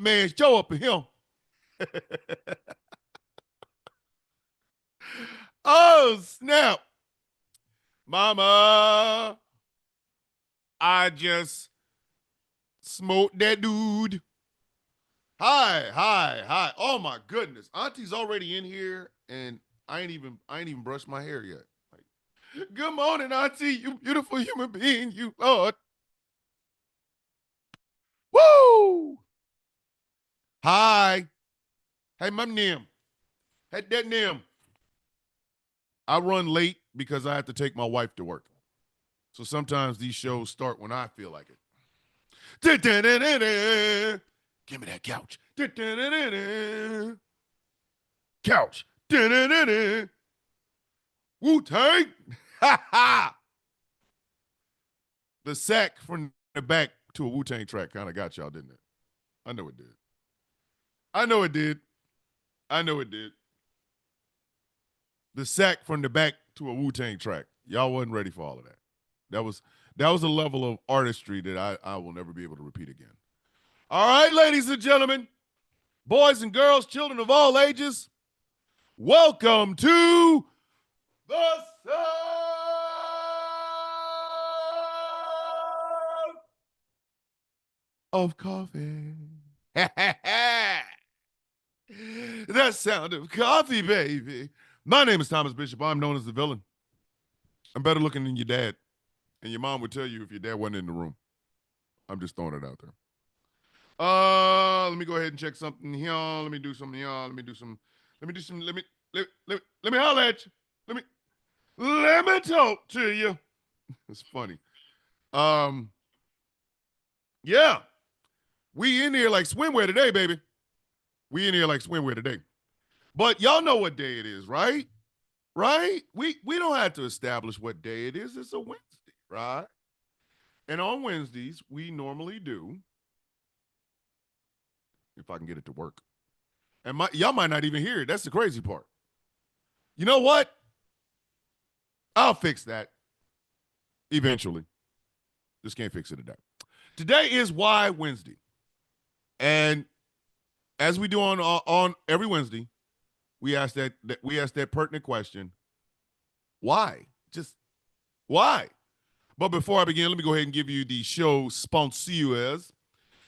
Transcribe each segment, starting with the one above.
Man, show up in him. Oh, snap. Mama, I just smoked that dude. Hi, hi, hi. Oh my goodness. Auntie's already in here and I ain't even brushed my hair yet. Like, good morning, Auntie, you beautiful human being, you Lord. Woo! Hi. Hey, Mom Nim. Hey, Dad Nim. I run late because I have to take my wife to work. So sometimes these shows start when I feel like it. Give me that couch. Couch. Wu-Tang. Ha ha. The sack from the back to a Wu-Tang track kind of got y'all, didn't it? I know it did. I know it did. I know it did. The sack from the back to a Wu-Tang track. Y'all wasn't ready for all of that. That was a level of artistry that I will never be able to repeat again. All right, ladies and gentlemen, boys and girls, children of all ages, welcome to the Sound of Coffee. The sound of coffee, baby. My name is Thomas Bishop. I'm known as the villain. I'm better looking than your dad. And your mom would tell you if your dad wasn't in the room. I'm just throwing it out there. Let me go ahead and check something here. Let me do something here. Let me holler at you. Let me talk to you. It's funny. Yeah. We in here like swimwear today, baby. We in here like swimwear today. But y'all know what day it is, right? Right? We don't have to establish what day it is. It's a Wednesday, right? And on Wednesdays, we normally do, if I can get it to work. And y'all might not even hear it. That's the crazy part. You know what? I'll fix that eventually. Just can't fix it today. Today is Why Wednesday. And as we do on every Wednesday, we ask that pertinent question. Why? Just why? But before I begin, let me go ahead and give you the show sponsors.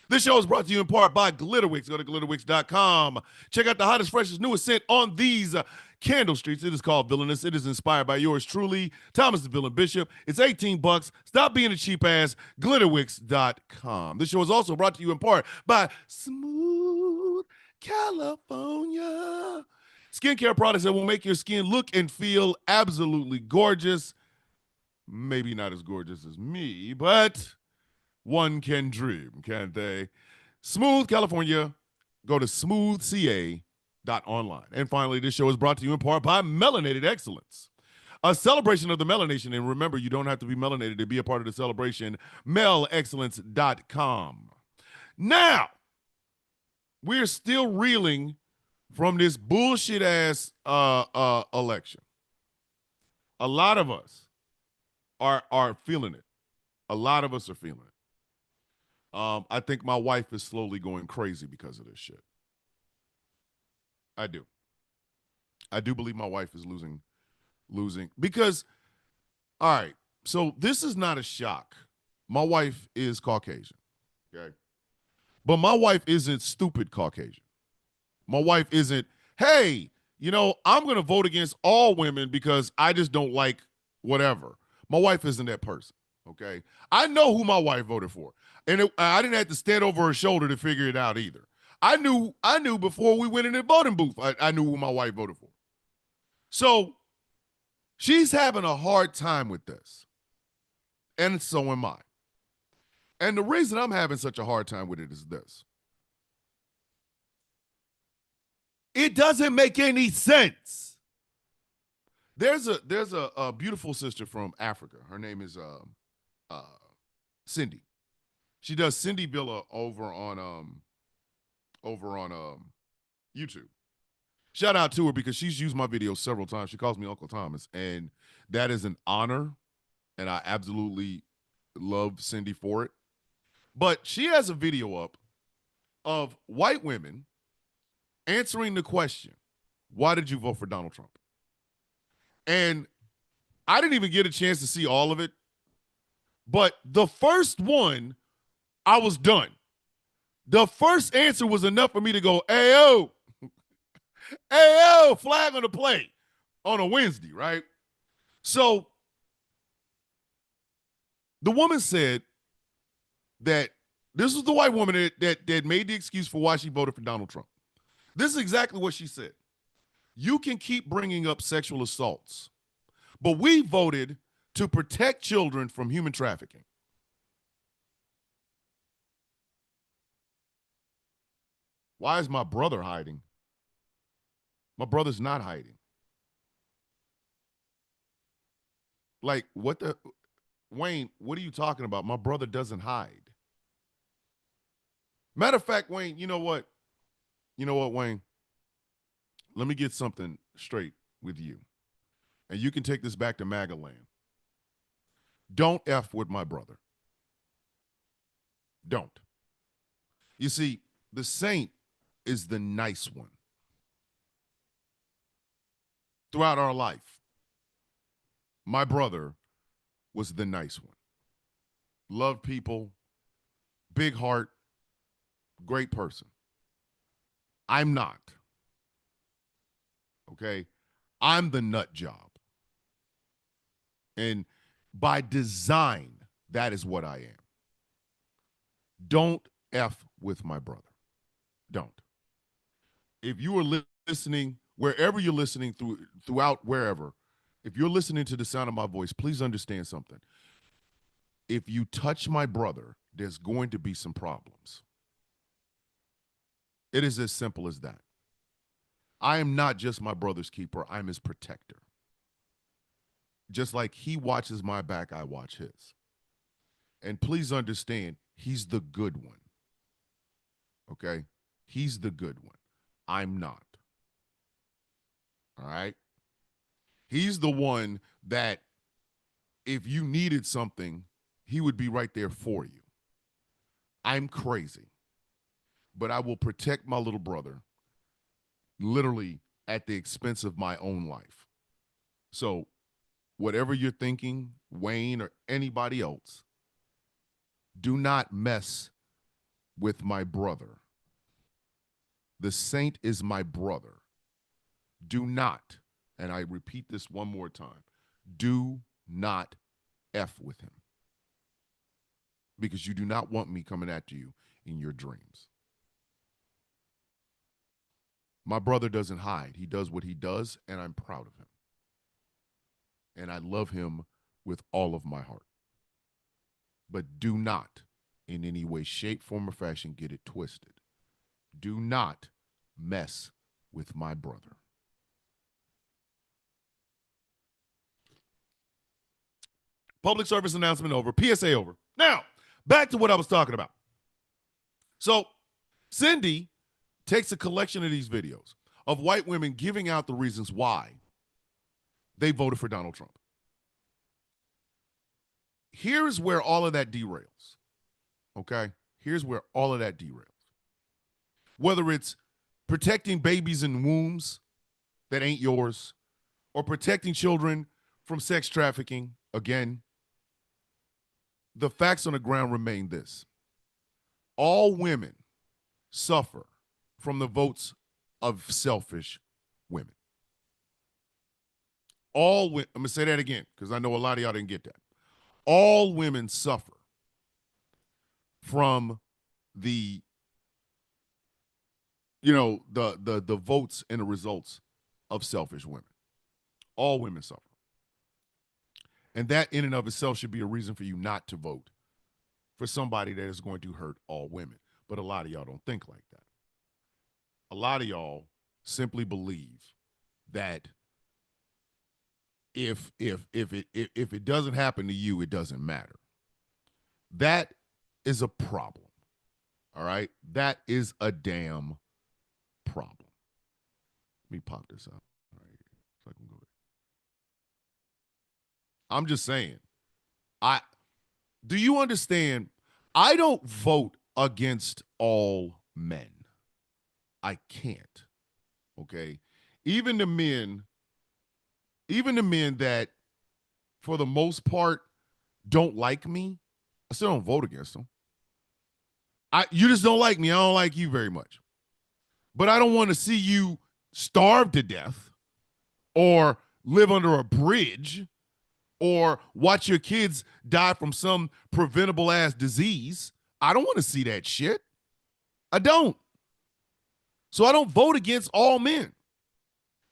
This show is brought to you in part by Glitterwix. Go to glitterwix.com. Check out the hottest, freshest, newest scent on these candle streets. It is called Villainous. It is inspired by yours truly, Thomas the Villain Bishop. It's $18. Stop being a cheap ass. Glitterwix.com. This show is also brought to you in part by Smooth California. Skincare products that will make your skin look and feel absolutely gorgeous. Maybe not as gorgeous as me, but one can dream, can't they? Smooth California. Go to smoothca.online. And finally, this show is brought to you in part by Melanated Excellence, a celebration of the melanation. And remember, you don't have to be melanated to be a part of the celebration. melexcellence.com. Now, we're still reeling from this bullshit ass election. A lot of us are feeling it. A lot of us are feeling it. I think my wife is slowly going crazy because of this shit. I do. I do believe my wife is losing because, all right, so this is not a shock. My wife is Caucasian, okay? But my wife isn't stupid Caucasian. My wife isn't, hey, I'm going to vote against all women because I just don't like whatever. My wife isn't that person, okay? I know who my wife voted for. And I didn't have to stand over her shoulder to figure it out either. I knew before we went in the voting booth, I knew who my wife voted for. So she's having a hard time with this. And so am I. And the reason I'm having such a hard time with it is this. It doesn't make any sense. There's a beautiful sister from Africa. Her name is Cindy. She does Cindy Villa over on YouTube. Shout out to her because she's used my videos several times. She calls me Uncle Thomas, and that is an honor, and I absolutely love Cindy for it. But she has a video up of white women answering the question, why did you vote for Donald Trump? And I didn't even get a chance to see all of it. But the first one, I was done. The first answer was enough for me to go, ayo, ayo, flag on the play on a Wednesday, right? So the woman said that this was the white woman that made the excuse for why she voted for Donald Trump. This is exactly what she said. You can keep bringing up sexual assaults, but we voted to protect children from human trafficking. Why is my brother hiding? My brother's not hiding. Like, what the? Wayne, what are you talking about? My brother doesn't hide. Matter of fact, Wayne, you know what? You know what, Wayne? Let me get something straight with you. And you can take this back to MAGA land. Don't F with my brother. Don't. You see, the saint is the nice one. Throughout our life, my brother was the nice one. Loved people, big heart, great person. I'm not. Okay? I'm the nut job. And by design, that is what I am. Don't F with my brother. Don't. If you are listening, wherever you're listening throughout wherever, if you're listening to the sound of my voice, please understand something. If you touch my brother, there's going to be some problems. It is as simple as that. I am not just my brother's keeper, I'm his protector. Just like he watches my back, I watch his. And please understand, he's the good one. Okay? He's the good one. I'm not. All right? He's the one that if you needed something, he would be right there for you. I'm crazy, but I will protect my little brother literally at the expense of my own life. So whatever you're thinking, Wayne or anybody else, do not mess with my brother. The saint is my brother. Do not, and I repeat this one more time, do not F with him. Because you do not want me coming after you in your dreams. My brother doesn't hide. He does what he does, and I'm proud of him. And I love him with all of my heart. But do not, in any way, shape, form, or fashion, get it twisted. Do not mess with my brother. Public service announcement over. PSA over. Now, back to what I was talking about. So, Cindy takes a collection of these videos of white women giving out the reasons why they voted for Donald Trump. Here's where all of that derails. Okay? Here's where all of that derails. Whether it's protecting babies in wombs that ain't yours, or protecting children from sex trafficking, again, the facts on the ground remain this. All women suffer from the votes of selfish women. I'm going to say that again because I know a lot of y'all didn't get that. All women suffer from the the votes and the results of selfish women. All women suffer. And that in and of itself should be a reason for you not to vote for somebody that is going to hurt all women. But a lot of y'all don't think like that. A lot of y'all simply believe that if it doesn't happen to you, it doesn't matter. That is a problem. All right? That is a damn problem. Let me pop this out. All right, so I can go. I'm just saying. Do you understand? I don't vote against all men. I can't. Okay. Even the men, that for the most part don't like me, I still don't vote against them. You just don't like me. I don't like you very much. But I don't want to see you starve to death or live under a bridge or watch your kids die from some preventable ass disease. I don't want to see that shit. I don't. So I don't vote against all men.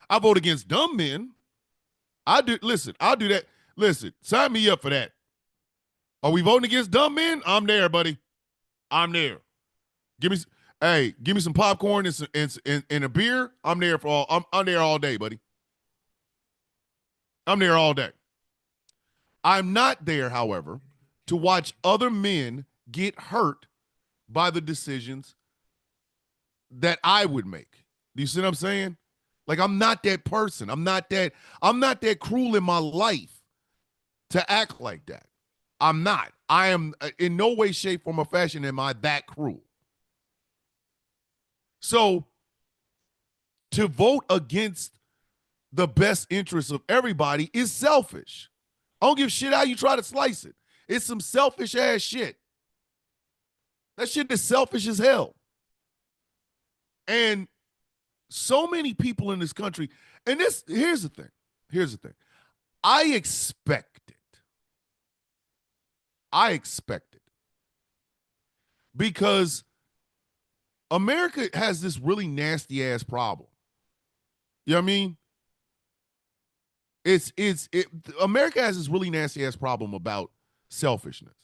I vote against dumb men. I'll do that. Listen, sign me up for that. Are we voting against dumb men? I'm there, buddy. I'm there. Give me some popcorn and a beer. I'm there I'm there all day, buddy. I'm there all day. I'm not there, however, to watch other men get hurt by the decisions that I would make. Do you see what I'm saying? Like, I'm not that person. I'm not that cruel in my life to act like that. I'm not. I am in no way, shape, form, or fashion am I that cruel. So to vote against the best interests of everybody is selfish. I don't give a shit how you try to slice it. It's some selfish ass shit. That shit is selfish as hell. And so many people in this country, and here's the thing. I expect it. Because America has this really nasty ass problem. You know what I mean? America has this really nasty ass problem about selfishness.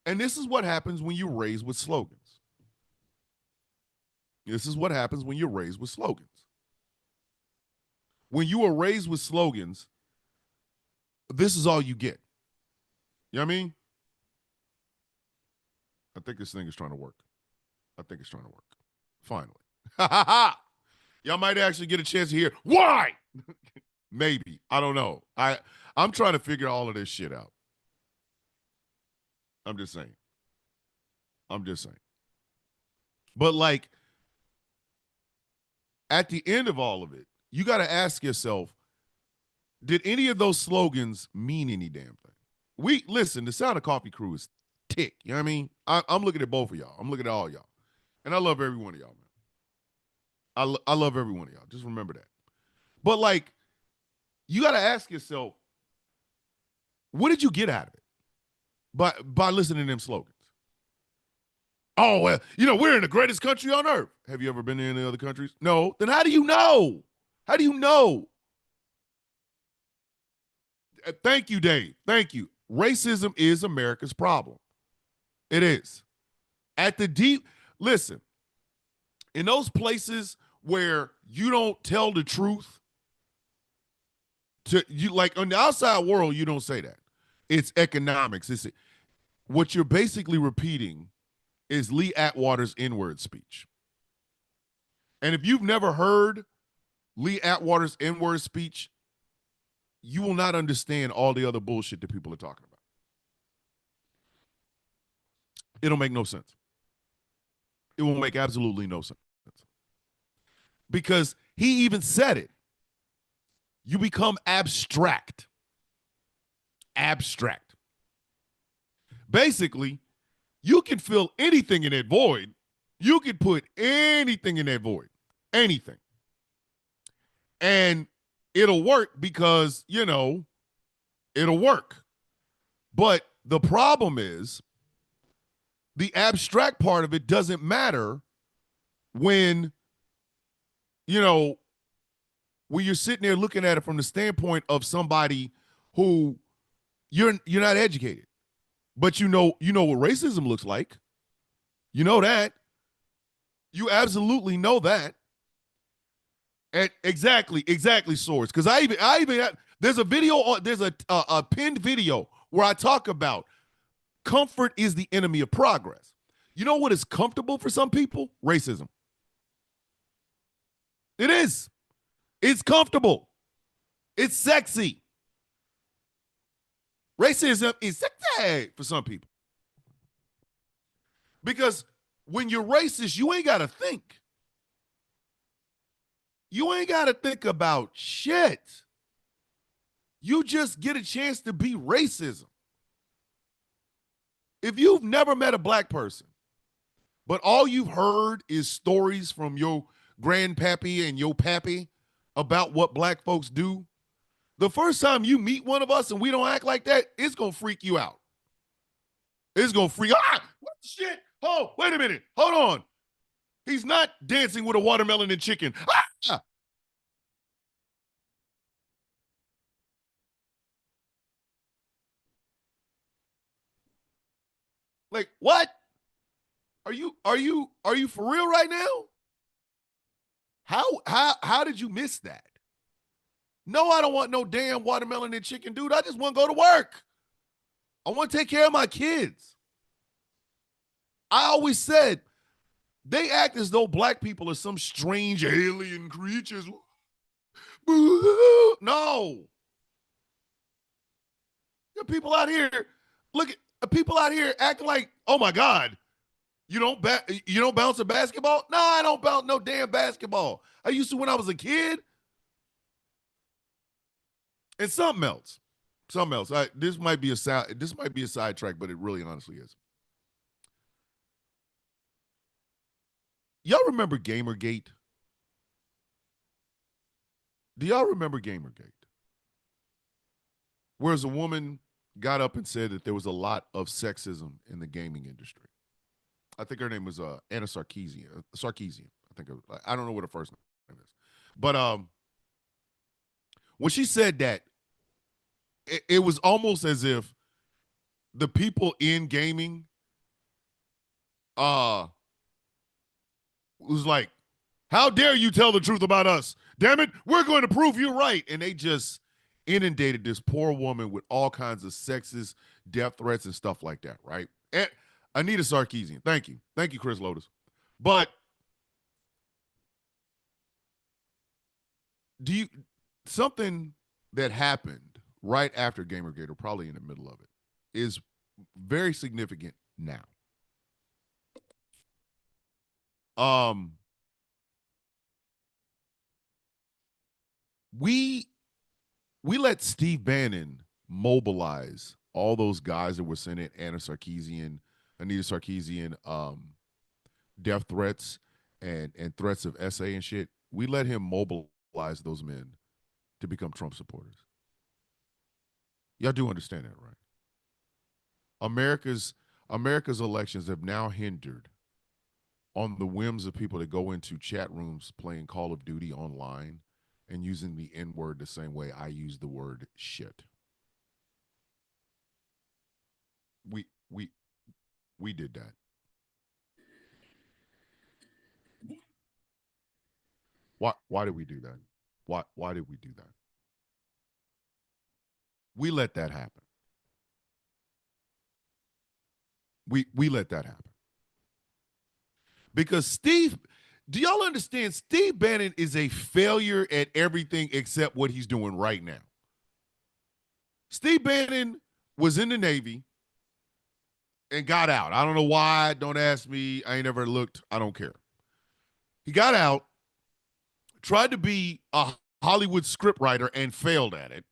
And this is what happens when you're raised with slogans. When you are raised with slogans, this is all you get. You know what I mean? I think this thing is trying to work. Finally. Y'all might actually get a chance to hear why. Maybe. I don't know. I'm trying to figure all of this shit out. I'm just saying. But like, at the end of all of it, you got to ask yourself, did any of those slogans mean any damn thing? Listen, the Sound of Coffee crew is tick. You know what I mean? I'm looking at both of y'all. I'm looking at all y'all. And I love every one of y'all, man. I love every one of y'all. Just remember that. But like, you got to ask yourself, what did you get out of it by listening to them slogans? Oh, well, we're in the greatest country on earth. Have you ever been to any other countries? No. Then how do you know? Thank you, Dave. Thank you. Racism is America's problem. It is. Listen, in those places where you don't tell the truth, like on the outside world, you don't say that. It's economics. What you're basically repeating is Lee Atwater's N-word speech. And if you've never heard Lee Atwater's N-word speech, you will not understand all the other bullshit that people are talking about. It'll make no sense. It will make absolutely no sense. Because he even said it. You become abstract. Basically, you can fill anything in that void. You can put anything in that void. Anything. And it'll work because, it'll work. But the problem is the abstract part of it doesn't matter when, when you're sitting there looking at it from the standpoint of somebody who you're not educated. But you know what racism looks like. You know that. You absolutely know that. And exactly, Swords. Because I even have, there's a video, there's a pinned video where I talk about comfort is the enemy of progress. You know what is comfortable for some people? Racism. It is. It's comfortable. It's sexy. Racism is sexy for some people. Because When you're racist, you ain't got to think. You ain't got to think about shit. You just get a chance to be racism. If you've never met a black person, but all you've heard is stories from your grandpappy and your pappy about what black folks do, the first time you meet one of us and we don't act like that, it's going to freak you out. It's going to freak. What the shit? Oh, wait a minute. Hold on. He's not dancing with a watermelon and chicken. Like, what? Are you for real right now? How did you miss that? No, I don't want no damn watermelon and chicken, dude. I just want to go to work. I want to take care of my kids. I always said they act as though black people are some strange alien creatures. No. There are people out here, look at people out here acting like, oh my God, you don't bounce a basketball? No, I don't bounce no damn basketball. I used to when I was a kid. And something else. Something else. This might be a sidetrack, but it really honestly is. Y'all remember Gamergate? Do y'all remember Gamergate? Whereas a woman got up and said that there was a lot of sexism in the gaming industry. I think her name was Anna Sarkeesian. I don't know what her first name is. But when she said that, it was almost as if the people in gaming was like, how dare you tell the truth about us? Damn it, we're going to prove you right. And they just inundated this poor woman with all kinds of sexist death threats and stuff like that, right? And Anita Sarkeesian. Thank you. Thank you, Chris Lotus. But something that happened right after Gamergate, or probably in the middle of it, is very significant now. We let Steve Bannon mobilize all those guys that were sending Anita Sarkeesian, death threats and threats of SA and shit. We let him mobilize those men to become Trump supporters. Y'all do understand that, right? America's elections have now hindered on the whims of people that go into chat rooms playing Call of Duty online and using the N-word the same way I use the word shit. We did that. Why did we do that? Why did we do that? We let that happen. We let that happen. Because do y'all understand? Steve Bannon is a failure at everything except what he's doing right now. Steve Bannon was in the Navy and got out. I don't know why. Don't ask me. I ain't never looked. I don't care. He got out, tried to be a Hollywood scriptwriter and failed at it.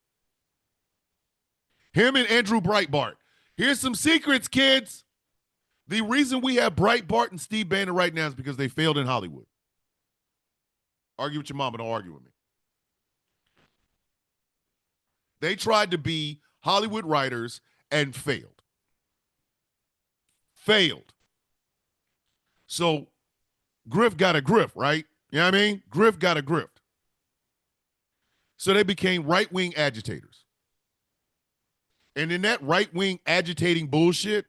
Him and Andrew Breitbart. Here's some secrets, kids. The reason we have Breitbart and Steve Bannon right now is because they failed in Hollywood. Argue with your mama, don't argue with me. They tried to be Hollywood writers and failed. So Griff got a grift, right? You know what I mean? Griff got a grift. So they became right-wing agitators. And in that right-wing agitating bullshit,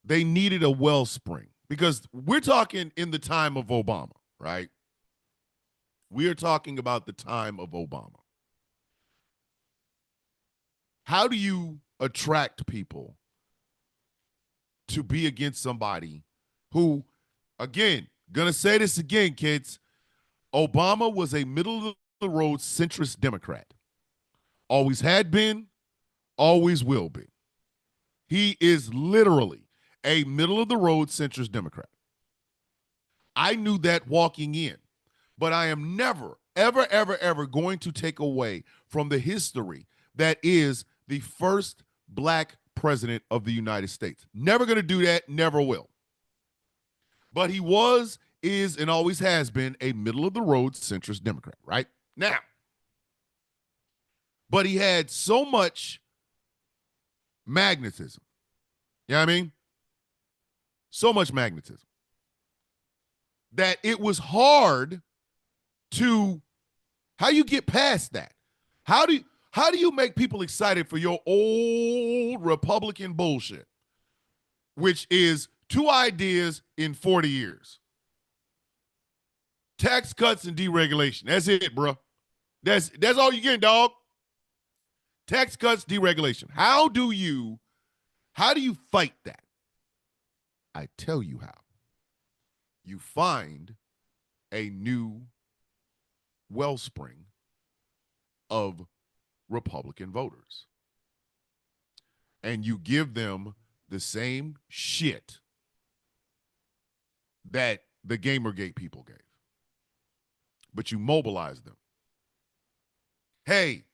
they needed a wellspring. Because we're talking in the time of Obama, right? We are talking about the time of Obama. How do you attract people to be against somebody who, again, gonna say this again, kids, Obama was a middle-of-the-road centrist Democrat. Always had been, always will be. He is literally, a middle-of-the-road centrist Democrat. I knew that walking in, but I am never, ever, ever, ever going to take away from the history that is the first black president of the United States. Never going to do that, never will. But he was, is, and always has been a middle-of-the-road centrist Democrat, right? Now, but he had so much magnetism. You know what I mean? So much magnetism that it was hard to, how you get past that? How do you make people excited for your old Republican bullshit, which is 2 ideas in 40 years? Tax cuts and deregulation. That's it, bro. That's all you get, dog. Tax cuts, deregulation. How do you fight that? I tell you how. You find a new wellspring of Republican voters. And you give them the same shit that the Gamergate people gave. But you mobilize them. Hey,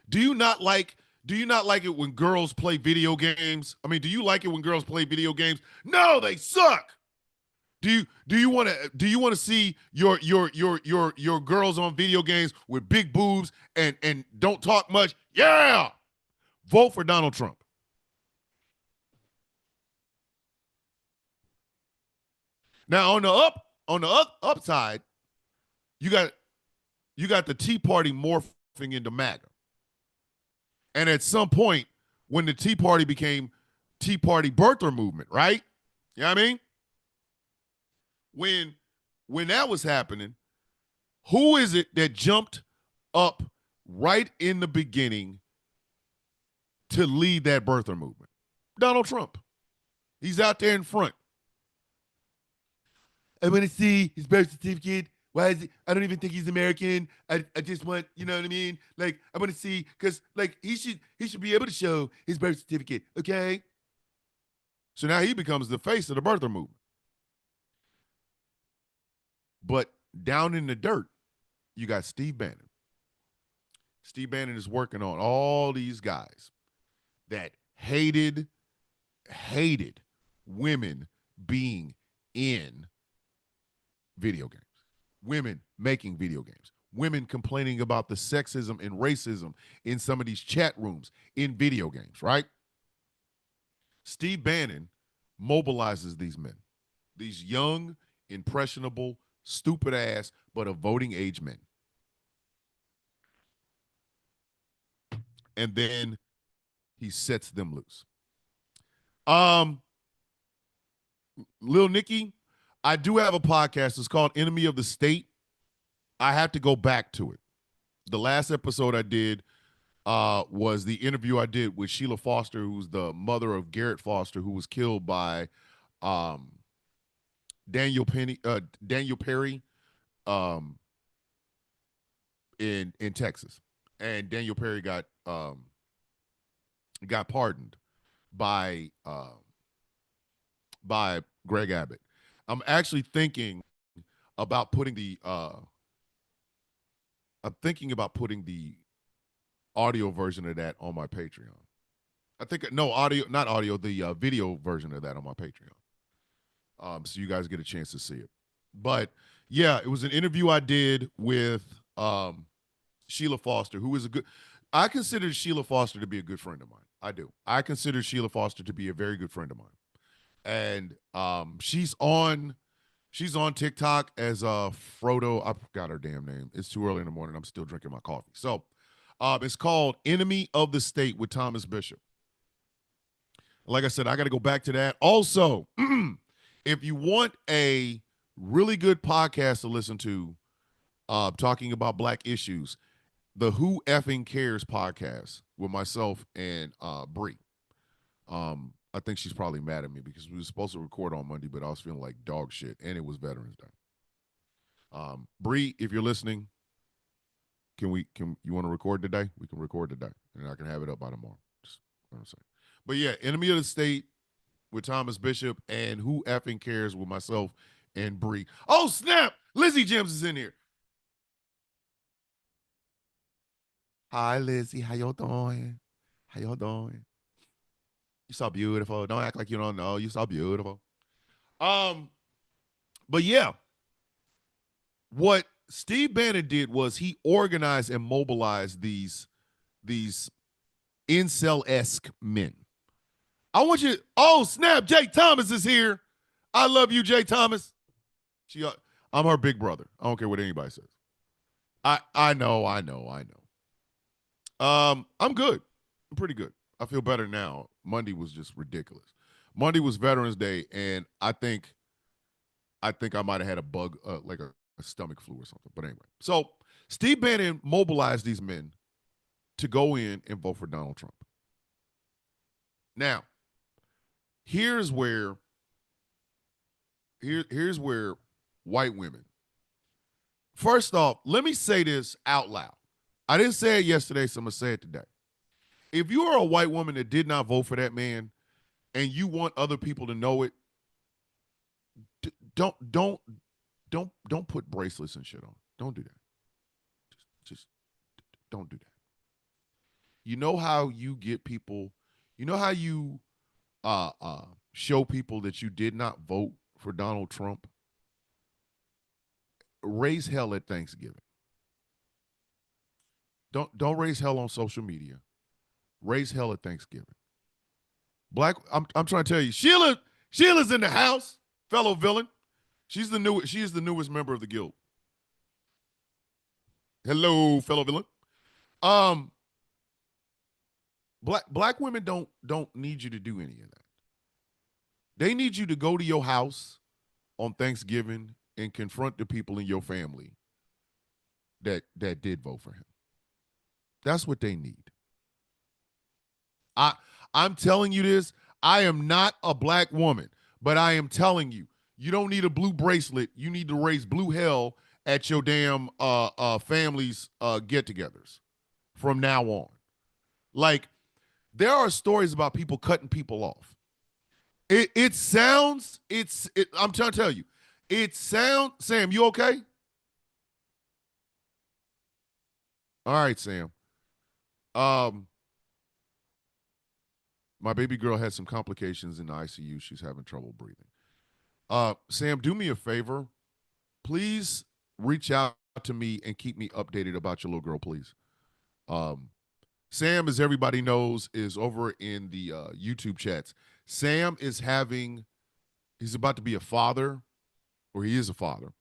do you not like it when girls play video games? I mean, do you like it when girls play video games? No, they suck. Do you want to see your girls on video games with big boobs and don't talk much? Yeah. Vote for Donald Trump. Now on the upside, you got the Tea Party morphing into MAGA. And at some point, when the Tea Party became Tea Party birther movement, right? You know what I mean? When that was happening, who is it that jumped up right in the beginning to lead that birther movement? Donald Trump. He's out there in front. I want to see his birth certificate. Why is it? I don't even think he's American. I just want, you know what I mean? Like, I want to see, because like he should be able to show his birth certificate, okay? So now he becomes the face of the birther movement. But down in the dirt, you got Steve Bannon. Steve Bannon is working on all these guys that hated women being in video games, women making video games, women complaining about the sexism and racism in some of these chat rooms in video games, right? Steve Bannon mobilizes these men, these young, impressionable, stupid ass, but of voting age men. And then he sets them loose. Lil Nicky, I do have a podcast. It's called Enemy of the State. I have to go back to it. The last episode I did was the interview I did with Sheila Foster, who's the mother of Garrett Foster, who was killed by Daniel Perry in Texas. And Daniel Perry got pardoned by Greg Abbott. I'm actually thinking about putting the audio version of that on my Patreon. I think not audio, the video version of that on my Patreon. So you guys get a chance to see it. But yeah, it was an interview I did with Sheila Foster, who is I consider Sheila Foster to be a good friend of mine. I do. I consider Sheila Foster to be a very good friend of mine. And she's on TikTok as Frodo. I forgot her damn name. It's too early in the morning. I'm still drinking my coffee. So it's called Enemy of the State with Thomas Bishop. Like I said, I got to go back to that. Also, if you want a really good podcast to listen to talking about black issues, the Who Effing Cares podcast with myself and Bree. I think she's probably mad at me because we were supposed to record on Monday, but I was feeling like dog shit, and it was Veterans Day. Bree, if you're listening, you want to record today? We can record today, and I can have it up by tomorrow. Just what I'm saying. But yeah, Enemy of the State with Thomas Bishop, and who effing cares with myself and Bree. Oh, snap! Lizzie Gems is in here. Hi, Lizzie. How y'all doing? How y'all doing? You so beautiful. Don't act like you don't know. You so beautiful. Um, but yeah, what Steve Bannon did was he organized and mobilized these incel-esque men. I want you. Oh, snap! Jay Thomas is here. I love you, Jay Thomas. I'm her big brother. I don't care what anybody says. I know. I'm good. I'm pretty good. I feel better now. Monday was just ridiculous. Monday was Veterans Day, and I think I might have had a bug, like a stomach flu or something. But anyway, so Steve Bannon mobilized these men to go in and vote for Donald Trump. Now, here's where white women. First off, let me say this out loud. I didn't say it yesterday, so I'm gonna say it today. If you are a white woman that did not vote for that man, and you want other people to know it, don't put bracelets and shit on. Don't do that. Just don't do that. You know how you get people. You know how you show people that you did not vote for Donald Trump? Raise hell at Thanksgiving. Don't raise hell on social media. Raise hell at Thanksgiving. I'm trying to tell you, Sheila's in the house, fellow villain. She is the newest member of the guild. Hello, fellow villain. Black women don't need you to do any of that. They need you to go to your house on Thanksgiving and confront the people in your family that did vote for him. That's what they need. I'm telling you this. I am not a black woman, but I am telling you, you don't need a blue bracelet. You need to raise blue hell at your damn family's get-togethers from now on. Like, there are stories about people cutting people off. I'm trying to tell you, Sam, you okay? All right, Sam. My baby girl had some complications in the ICU. She's having trouble breathing. Sam, do me a favor. Please reach out to me and keep me updated about your little girl, please. Sam, as everybody knows, is over in the YouTube chats. Sam he's about to be a father, or he is a father.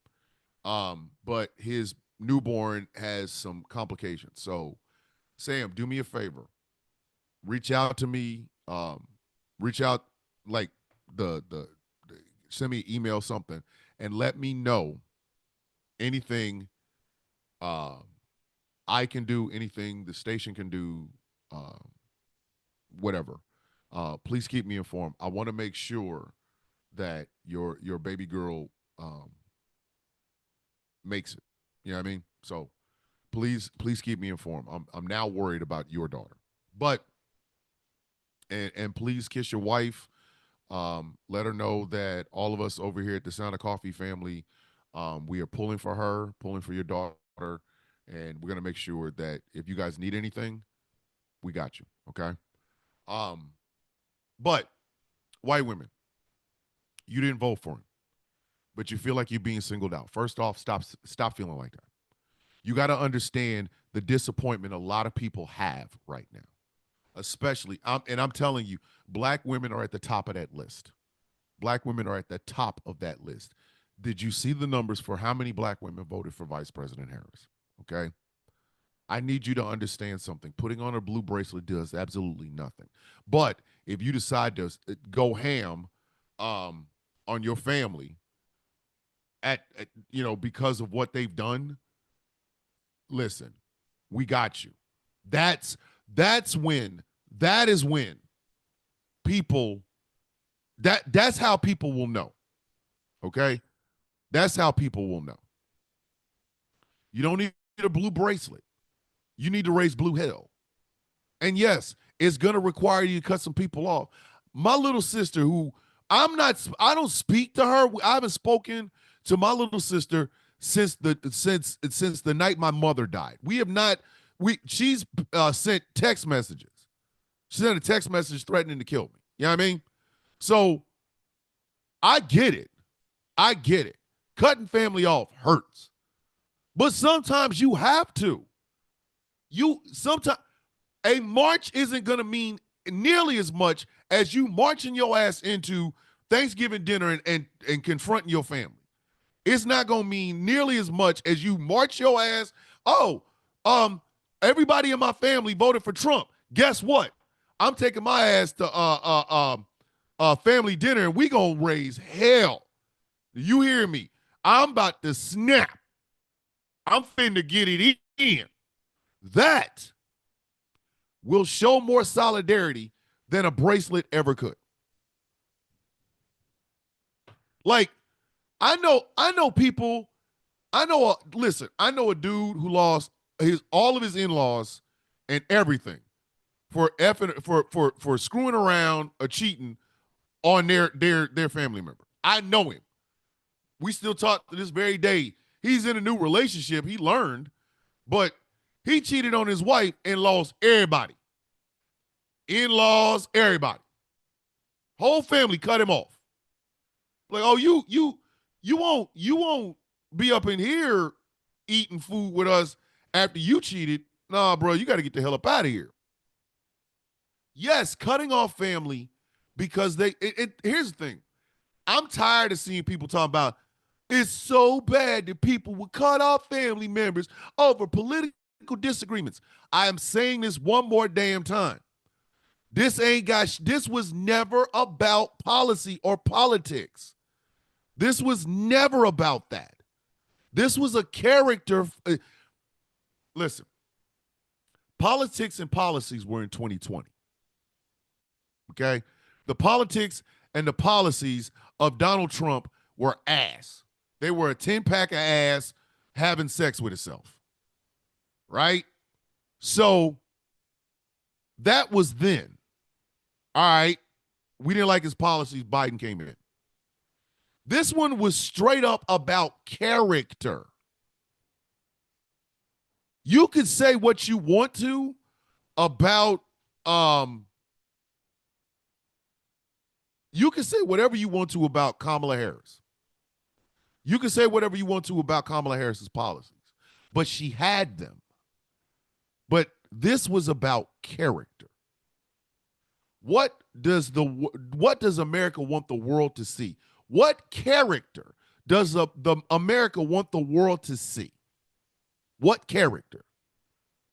But his newborn has some complications. So, Sam, do me a favor. Reach out to me. Reach out, like send me an email, something, and let me know anything I can do, anything the station can do, whatever. Please keep me informed. I want to make sure that your baby girl makes it. You know what I mean? So please keep me informed. I'm now worried about your daughter. But and please kiss your wife. Let her know that all of us over here at the Sound of Coffee family, we are pulling for her, pulling for your daughter, and we're gonna make sure that if you guys need anything, we got you. Okay. But white women, you didn't vote for him, but you feel like you're being singled out. First off, stop feeling like that. You got to understand the disappointment a lot of people have right now. Especially, I'm telling you, black women are at the top of that list. Black women are at the top of that list. Did you see the numbers for how many black women voted for Vice President Harris? Okay. I need you to understand something. Putting on a blue bracelet does absolutely nothing. But if you decide to go ham on your family at because of what they've done, listen, we got you. That is when people that's how people will know. Okay? That's how people will know. You don't need a blue bracelet. You need to raise blue hell. And yes, it's going to require you to cut some people off. My little sister, who I don't speak to her. I haven't spoken to my little sister since the night my mother died. We have not. She's sent text messages. She sent a text message threatening to kill me. You know what I mean? So I get it. I get it. Cutting family off hurts. But sometimes you have to. Sometimes a march isn't going to mean nearly as much as you marching your ass into Thanksgiving dinner and confronting your family. It's not going to mean nearly as much as you march your ass. Oh, everybody in my family voted for Trump. Guess what? I'm taking my ass to family dinner and we going to raise hell. You hear me? I'm about to snap. I'm finna get it in. That will show more solidarity than a bracelet ever could. Like, I know people, I know a dude who lost all of his in-laws and everything for screwing around or cheating on their family member. I know him. We still talk to this very day. He's in a new relationship. He learned, but he cheated on his wife and lost everybody. In-laws, everybody. Whole family cut him off. Like, oh, you won't be up in here eating food with us after you cheated. Nah, bro, you got to get the hell up out of here. Yes, cutting off family because here's the thing. I'm tired of seeing people talk about it's so bad that people would cut off family members over political disagreements. I am saying this one more damn time. This was never about policy or politics. This was never about that. This was a character. Listen, politics and policies were in 2020. Okay? The politics and the policies of Donald Trump were ass. They were a 10-pack of ass having sex with itself. Right? So that was then. All right. We didn't like his policies. Biden came in. This one was straight up about character. You could say what you want to about you can say whatever you want to about Kamala Harris. You can say whatever you want to about Kamala Harris's policies, but she had them. But this was about character. What does America want the world to see? What character does the America want the world to see? What character?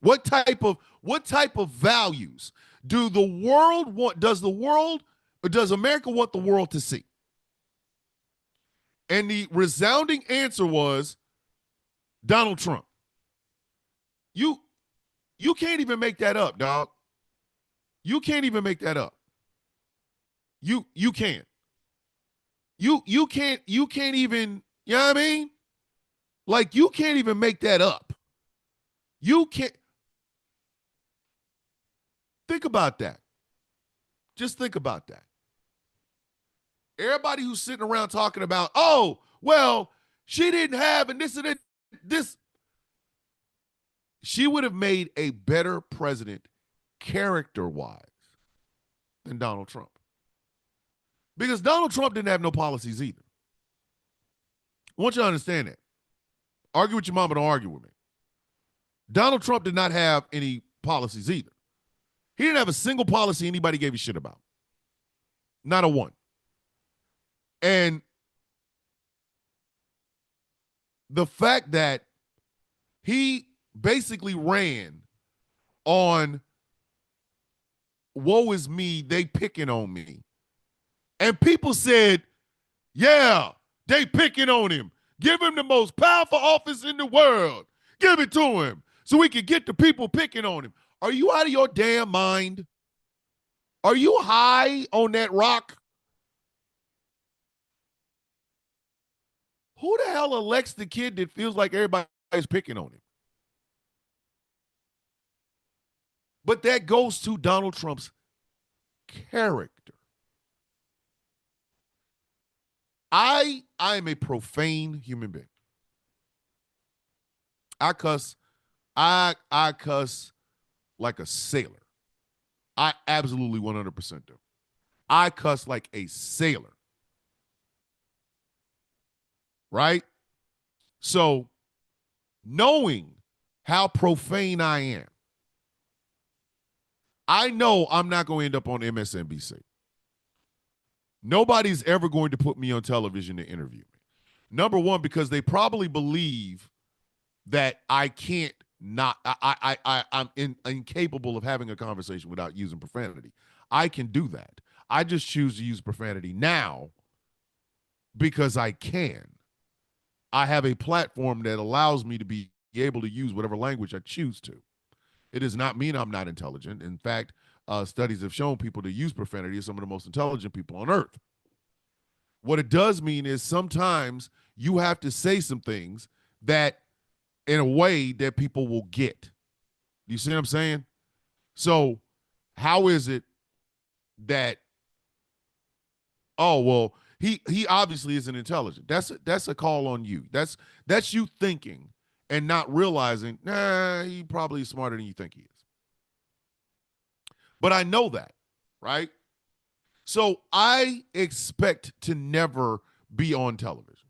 What type of values do the world want? Does America want the world to see? And the resounding answer was Donald Trump. You can't even make that up, dog. You can't even make that up. You can't. You can't even, you know what I mean? Like, you can't even make that up. You can't. Think about that. Just think about that. Everybody who's sitting around talking about, oh, well, she didn't have and this and that, this. She would have made a better president character-wise than Donald Trump. Because Donald Trump didn't have no policies either. I want you to understand that. Argue with your mama, don't argue with me. Donald Trump did not have any policies either. He didn't have a single policy anybody gave a shit about. Not a one. And the fact that he basically ran on woe is me, they picking on me. And people said, yeah, they picking on him. Give him the most powerful office in the world. Give it to him so we can get the people picking on him. Are you out of your damn mind? Are you high on that rock? Who the hell elects the kid that feels like everybody's picking on him? But that goes to Donald Trump's character. I am a profane human being. I cuss. I cuss like a sailor. I absolutely 100% do. I cuss like a sailor. Right? So, knowing how profane I am, I know I'm not going to end up on MSNBC. Nobody's ever going to put me on television to interview me. Number one, because they probably believe that I can't not, I'm incapable of having a conversation without using profanity. I can do that. I just choose to use profanity now because I can. I have a platform that allows me to be able to use whatever language I choose to. It does not mean I'm not intelligent. In fact, studies have shown people to use profanity as some of the most intelligent people on earth. What it does mean is sometimes you have to say some things that in a way that people will get. You see what I'm saying? So how is it that, oh, well, he obviously isn't intelligent. That's a call on you. That's you thinking and not realizing, nah, he probably is smarter than you think he is. But I know that, right? So I expect to never be on television.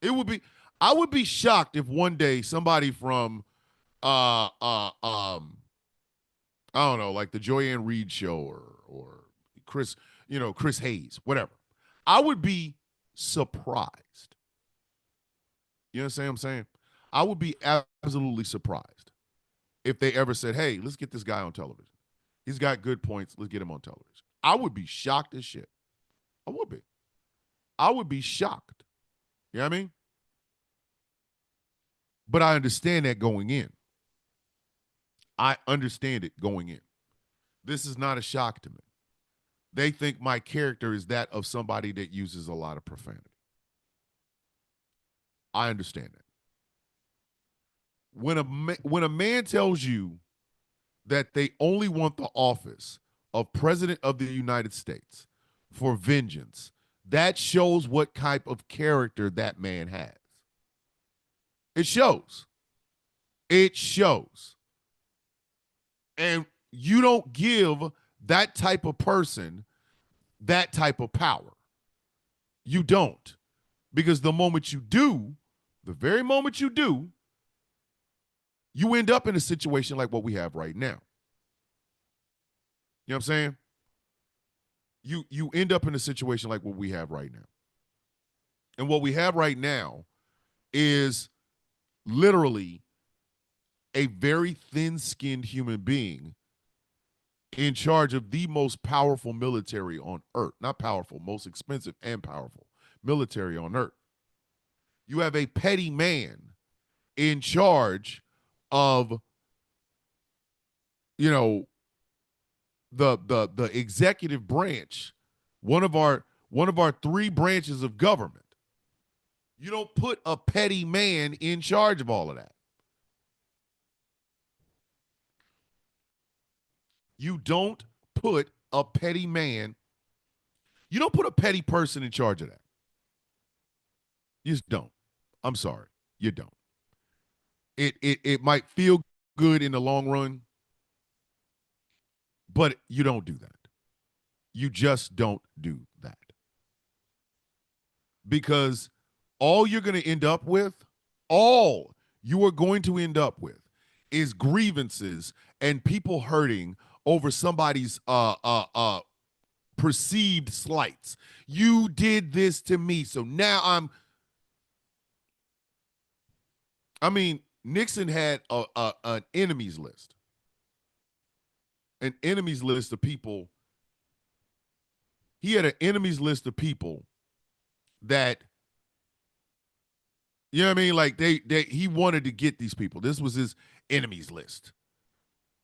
It would be I would be shocked if one day somebody from uh uh um I don't know, like the Joyanne Reed show or Chris, Chris Hayes, whatever. I would be surprised. You understand what I'm saying? I would be absolutely surprised if they ever said, "Hey, let's get this guy on television. He's got good points. Let's get him on television." I would be shocked as shit. I would be. I would be shocked. You know what I mean? But I understand that going in. I understand it going in. This is not a shock to me. They think my character is that of somebody that uses a lot of profanity. I understand that. When a man tells you that they only want the office of president of the United States for vengeance, that shows what type of character that man has. It shows. It shows. And you don't give that type of person that type of power. You don't. Because the moment you do, the very moment you do, you end up in a situation like what we have right now. You know what I'm saying? You end up in a situation like what we have right now. And what we have right now is literally a very thin-skinned human being in charge of the most powerful military on earth. Not powerful, most expensive and powerful military on earth. You have a petty man in charge of, the executive branch, one of our three branches of government. You don't put a petty man in charge of all of that. You don't put a petty man, you don't put a petty person in charge of that. You just don't. I'm sorry. You don't. It might feel good in the long run, but you don't do that. You just don't do that. Because all you're going to end up with, all you are going to end up with is grievances and people hurting over somebody's perceived slights. You did this to me, so now Nixon had an enemies list. An enemies list of people. He had an enemies list of people that, you know what I mean? Like he wanted to get these people. This was his enemies list.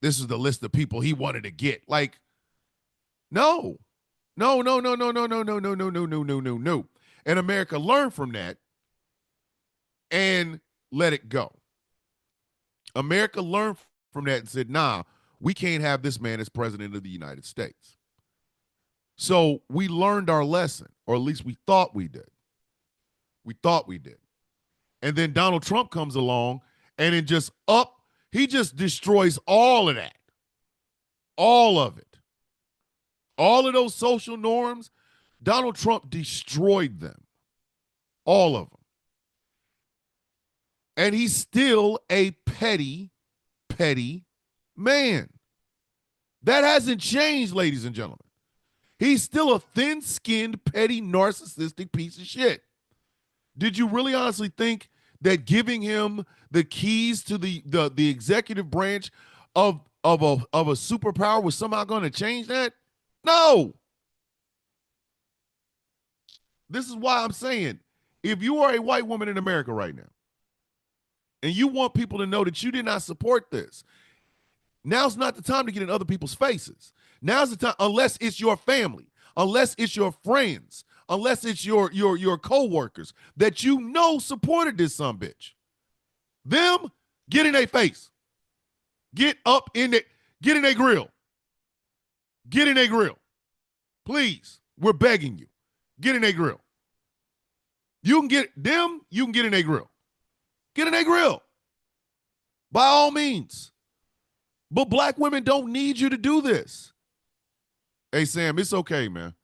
This is the list of people he wanted to get. Like, no. No, no, no, no, no, no, no, no, no, no, no, no, no, no. And America learned from that and let it go. America learned from that and said, nah, we can't have this man as president of the United States. So we learned our lesson, or at least we thought we did. We thought we did. And then Donald Trump comes along and he just destroys all of that. All of it. All of those social norms, Donald Trump destroyed them. All of them. And he's still a petty, petty man. That hasn't changed, ladies and gentlemen. He's still a thin-skinned, petty, narcissistic piece of shit. Did you really honestly think that giving him the keys to the executive branch of a superpower was somehow going to change that? No. This is why I'm saying, if you are a white woman in America right now, and you want people to know that you did not support this, now's not the time to get in other people's faces. Now's the time, unless it's your family, unless it's your friends, unless it's your co-workers that you know supported this sumbitch. Them, get in their face. Get up in it. Get in their grill. Get in their grill. Please, we're begging you. Get in their grill. You can get them, you can get in their grill. Get in their grill. By all means. But black women don't need you to do this. Hey, Sam, it's okay, man.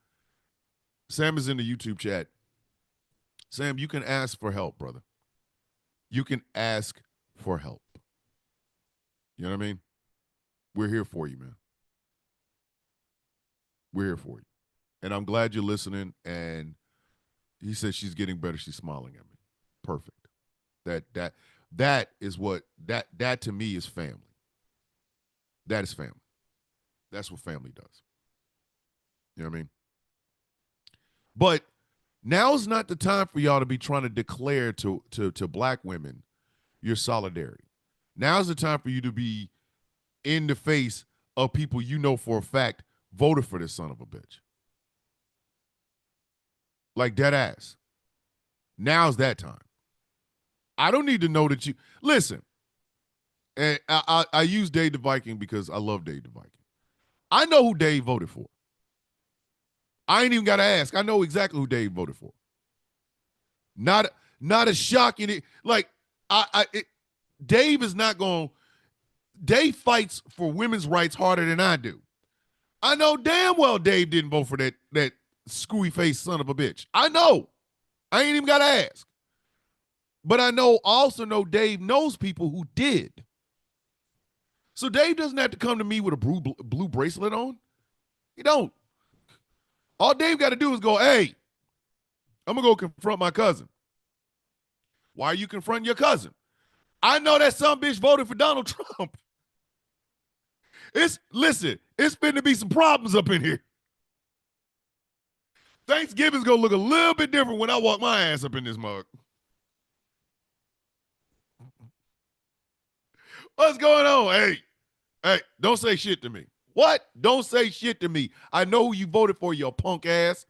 Sam is in the YouTube chat. Sam, you can ask for help, brother. You can ask for help. You know what I mean? We're here for you, man. We're here for you. And I'm glad you're listening. And he says she's getting better. She's smiling at me. Perfect. That is what that to me is family. That is family. That's what family does. You know what I mean? But now's not the time for y'all to be trying to declare to black women your solidarity. Now's the time for you to be in the face of people you know for a fact voted for this son of a bitch. Like dead ass. Now's that time. I don't need to know that you listen. And I use Dave the Viking because I love Dave the Viking. I know who Dave voted for. I ain't even got to ask. I know exactly who Dave voted for. Not a shock in it. Like Dave is not going. Dave fights for women's rights harder than I do. I know damn well Dave didn't vote for that screwy faced son of a bitch. I know. I ain't even got to ask. But I also know Dave knows people who did. So Dave doesn't have to come to me with a blue bracelet on. He don't. All Dave got to do is go, hey, I'm going to go confront my cousin. Why are you confronting your cousin? I know that some bitch voted for Donald Trump. Listen, it's been to be some problems up in here. Thanksgiving's going to look a little bit different when I walk my ass up in this mug. What's going on? Hey, don't say shit to me. What? Don't say shit to me. I know who you voted for, your punk ass.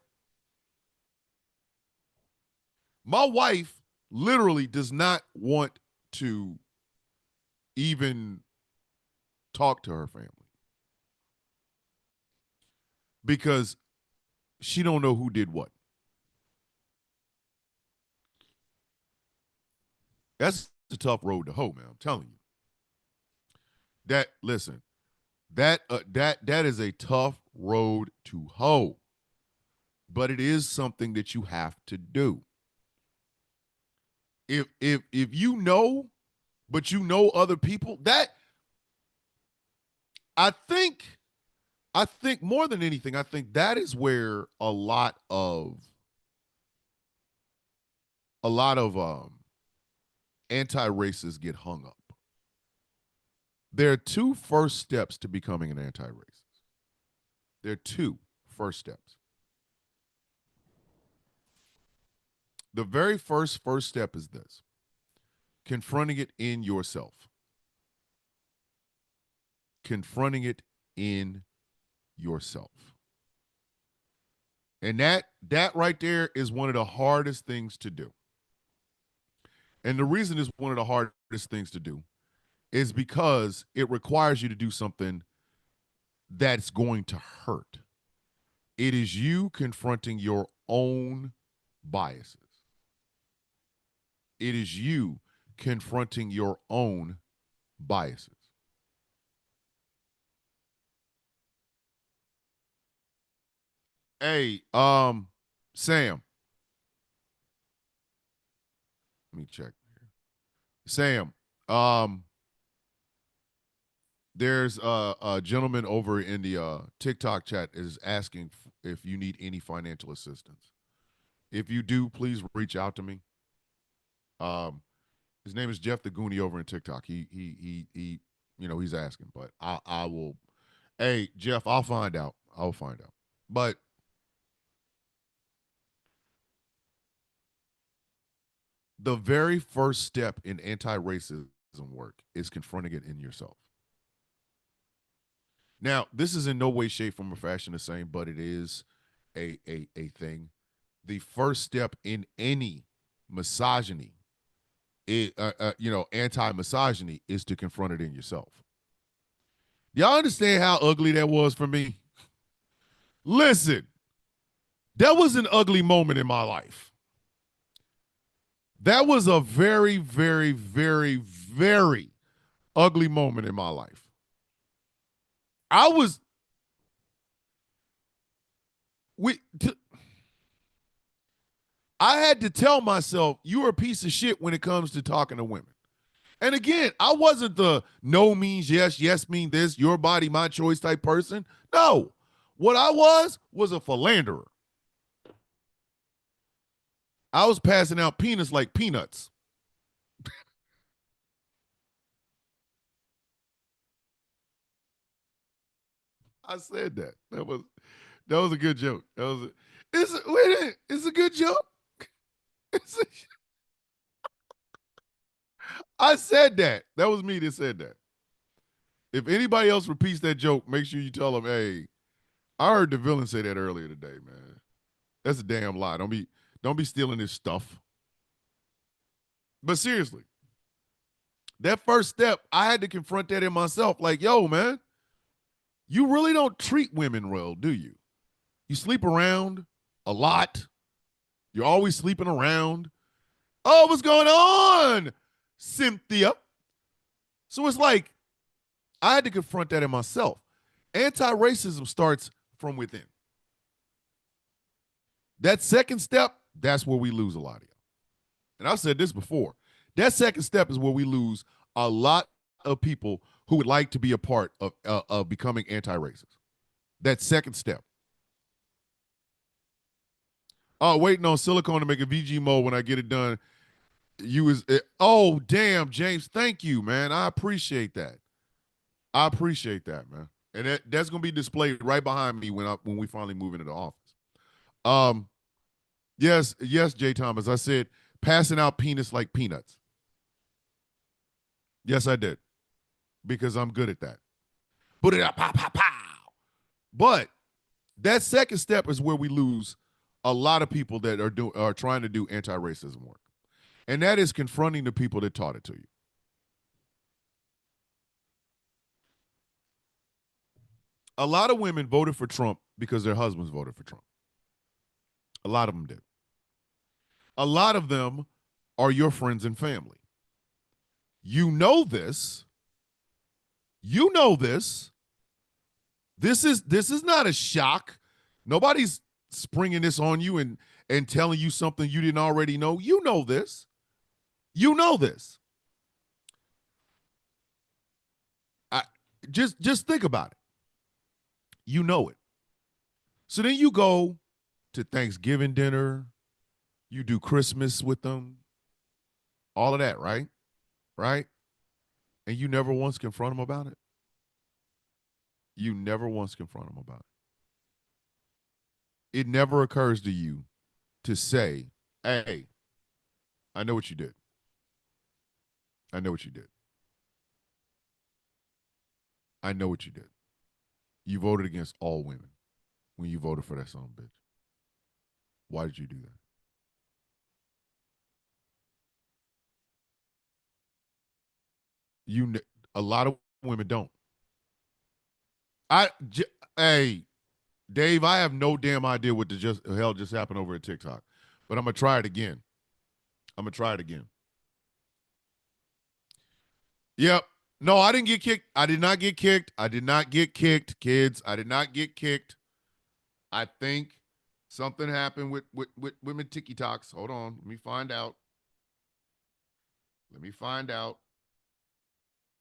My wife literally does not want to even talk to her family because she don't know who did what. That's a tough road to hoe, man. I'm telling you. That is a tough road to hoe. But it is something that you have to do. If you know, but you know other people, that I think more than anything, I think that is where a lot of anti-racists get hung up. There are two first steps to becoming an anti-racist. There are two first steps. The very first step is this: confronting it in yourself. Confronting it in yourself. And that right there is one of the hardest things to do. And the reason it's one of the hardest things to do is because it requires you to do something that's going to hurt. It is you confronting your own biases. It is you confronting your own biases. Hey, Sam, let me check. Sam, um, there's a gentleman over in the TikTok chat is asking if you need any financial assistance. If you do, please reach out to me. Um, his name is Jeff the Goonie over in TikTok. He he's asking, but I will. Hey, Jeff, I'll find out. I'll find out. But the very first step in anti-racism work is confronting it in yourself. Now, this is in no way, shape, form, or fashion the same, but it is a thing. The first step in any misogyny, anti-misogyny, is to confront it in yourself. Y'all understand how ugly that was for me? Listen, that was an ugly moment in my life. That was a very, very, very, very ugly moment in my life. I was we t- I had to tell myself you're a piece of shit when it comes to talking to women. And again, I wasn't the no means yes, yes mean this, your body, my choice type person. No. What I was a philanderer. I was passing out peanuts like peanuts. I said that. That was a good joke. It's a good joke. It's a, I said that. That was me that said that. If anybody else repeats that joke, make sure you tell them, hey, I heard the villain say that earlier today, man. That's a damn lie. Don't be stealing this stuff. But seriously, that first step, I had to confront that in myself. Like, yo, man, you really don't treat women well, do you? You sleep around a lot. You're always sleeping around. Oh, what's going on, Cynthia? So it's like I had to confront that in myself. Anti-racism starts from within. That second step, that's where we lose a lot of you. And I've said this before. That second step is where we lose a lot of people who would like to be a part of becoming anti-racist. That second step. Oh, waiting on silicone to make a VG mode when I get it done. Oh, damn, James. Thank you, man. I appreciate that. I appreciate that, man. And that's gonna be displayed right behind me when we finally move into the office. Um, yes, Jay Thomas. I said passing out peanuts like peanuts. Yes, I did. Because I'm good at that. Put it up, pow, pow, pow. But that second step is where we lose a lot of people that are trying to do anti-racism work. And that is confronting the people that taught it to you. A lot of women voted for Trump because their husbands voted for Trump. A lot of them did. A lot of them are your friends and family. You know this. You know this. This is not a shock. Nobody's springing this on you and telling you something you didn't already know. You know this. You know this. I just think about it. You know it. So then you go to Thanksgiving dinner, you do Christmas with them, all of that, right? Right? And you never once confront them about it. You never once confront them about it. It never occurs to you to say, hey, I know what you did. I know what you did. I know what you did. You voted against all women when you voted for that son of a bitch. Why did you do that? A lot of women don't. I, j- hey, Dave, I have no damn idea what the hell just happened over at TikTok, but I'm gonna try it again. Yep. No, I didn't get kicked. I did not get kicked. I did not get kicked, kids. I did not get kicked. I think something happened with women TikToks. Hold on. Let me find out.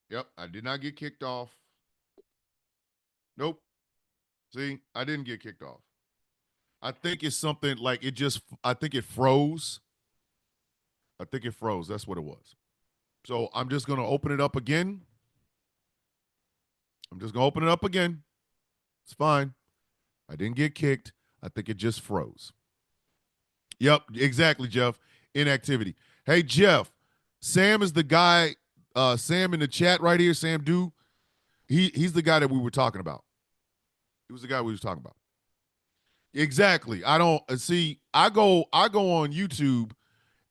Yep, I did not get kicked off. Nope. See, I didn't get kicked off. I think it's something like I think it froze. That's what it was. So I'm just going to open it up again. It's fine. I didn't get kicked. I think it just froze. Yep, exactly, Jeff. Inactivity. Hey, Jeff, Sam is the guy, Sam in the chat right here, Sam Du. He's the guy that we were talking about. He was the guy we was talking about. Exactly. I don't see. I go on YouTube,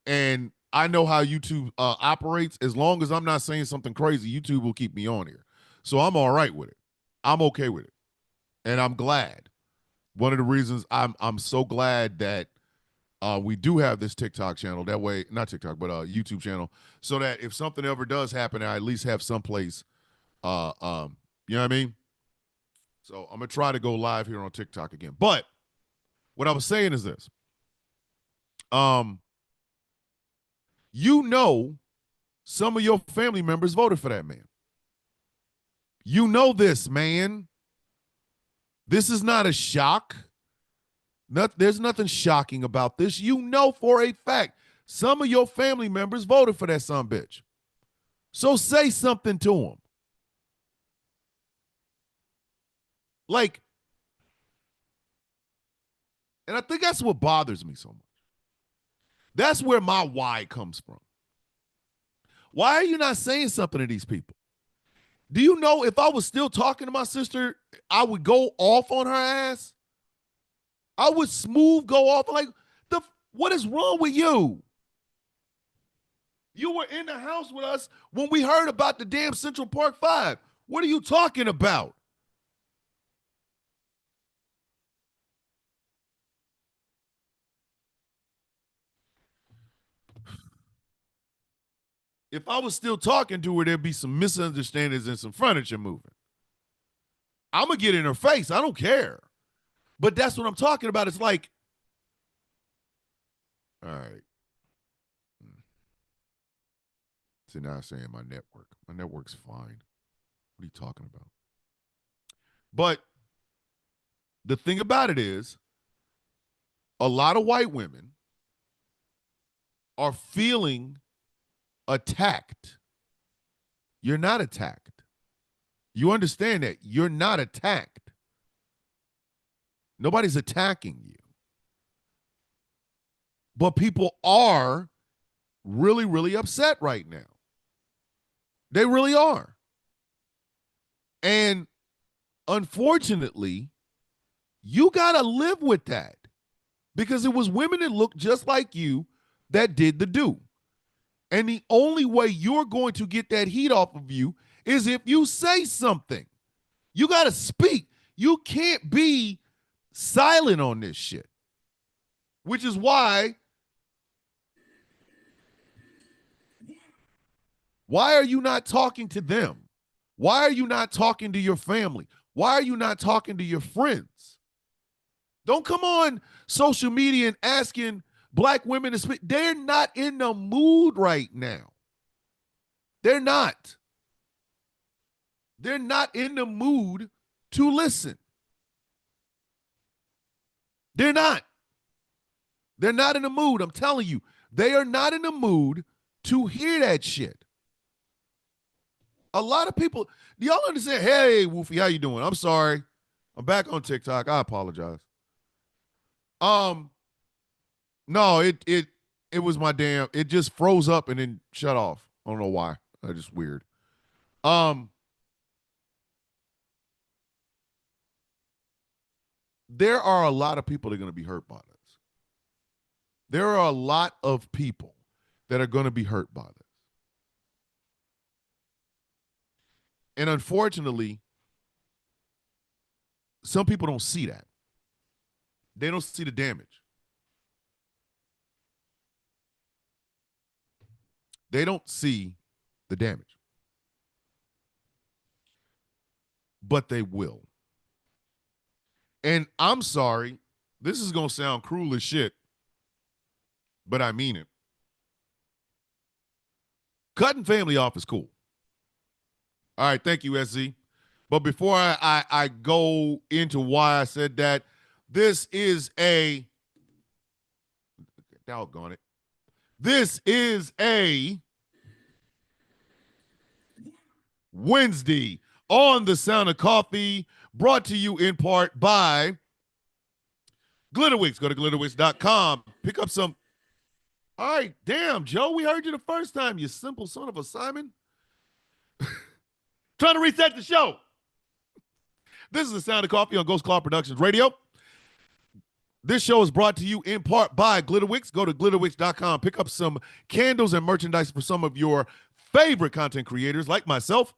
and I know how YouTube operates. As long as I'm not saying something crazy, YouTube will keep me on here. So I'm all right with it. I'm okay with it, and I'm glad. One of the reasons I'm so glad that we do have this TikTok channel. That way, not TikTok, but YouTube channel, so that if something ever does happen, I at least have someplace. You know what I mean? So I'm gonna try to go live here on TikTok again. But what I was saying is this. You know, some of your family members voted for that man. You know this, man. This is not a shock. There's nothing shocking about this. You know for a fact some of your family members voted for that son bitch. So say something to them. Like, and I think that's what bothers me so much. That's where my why comes from. Why are you not saying something to these people? Do you know if I was still talking to my sister, I would go off on her ass? I would smooth go off like, what is wrong with you? You were in the house with us when we heard about the damn Central Park 5. What are you talking about? If I was still talking to her, there'd be some misunderstandings and some furniture moving. I'm going to get in her face. I don't care. But that's what I'm talking about. It's like, all right. So now I'm saying my network. My network's fine. What are you talking about? But the thing about it is, a lot of white women are feeling attacked. You're not attacked. You understand that? You're not attacked. Nobody's attacking you. But people are really, really upset right now. They really are. And unfortunately, you got to live with that because it was women that looked just like you that did the do. And the only way you're going to get that heat off of you is if you say something. You got to speak. You can't be silent on this shit, which is why are you not talking to them? Why are you not talking to your family? Why are you not talking to your friends? Don't come on social media and asking black women to speak. They're not in the mood right now. They're not. They're not in the mood to listen. They're not. They're not in the mood. I'm telling you, they are not in the mood to hear that shit. A lot of people, do y'all understand? Hey, Wolfie, how you doing? I'm sorry. I'm back on TikTok. I apologize. No, it was my damn, it just froze up and then shut off. I don't know why. That's just weird. There are a lot of people that are going to be hurt by this. There are a lot of people that are going to be hurt by this. And unfortunately, some people don't see that. They don't see the damage. They don't see the damage. But they will. And I'm sorry, this is going to sound cruel as shit, but I mean it. Cutting family off is cool. All right, thank you, SZ. But before I go into why I said that, this is a doggone it. This is a Wednesday on the Sound of Coffee, brought to you in part by Glitterwix. Go to glitterwix.com. Pick up some. All right, damn, Joe, we heard you the first time, you simple son of a Simon. Trying to reset the show. This is the Sound of Coffee on Ghost Claw Productions Radio. This show is brought to you in part by Glitterwix. Go to glitterwix.com. Pick up some candles and merchandise for some of your favorite content creators like myself.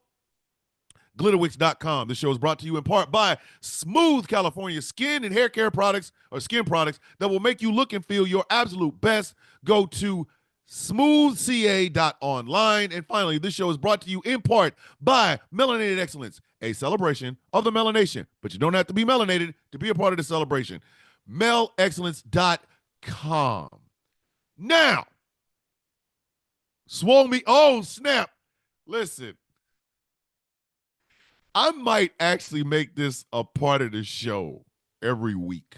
Glitterwix.com. This show is brought to you in part by Smooth California skin and hair care products, or skin products that will make you look and feel your absolute best. Go to smoothca.online. And finally, this show is brought to you in part by Melanated Excellence, a celebration of the melanation. But you don't have to be melanated to be a part of the celebration. melexcellence.com. Now, swole me. Oh, snap. Listen, I might actually make this a part of the show every week.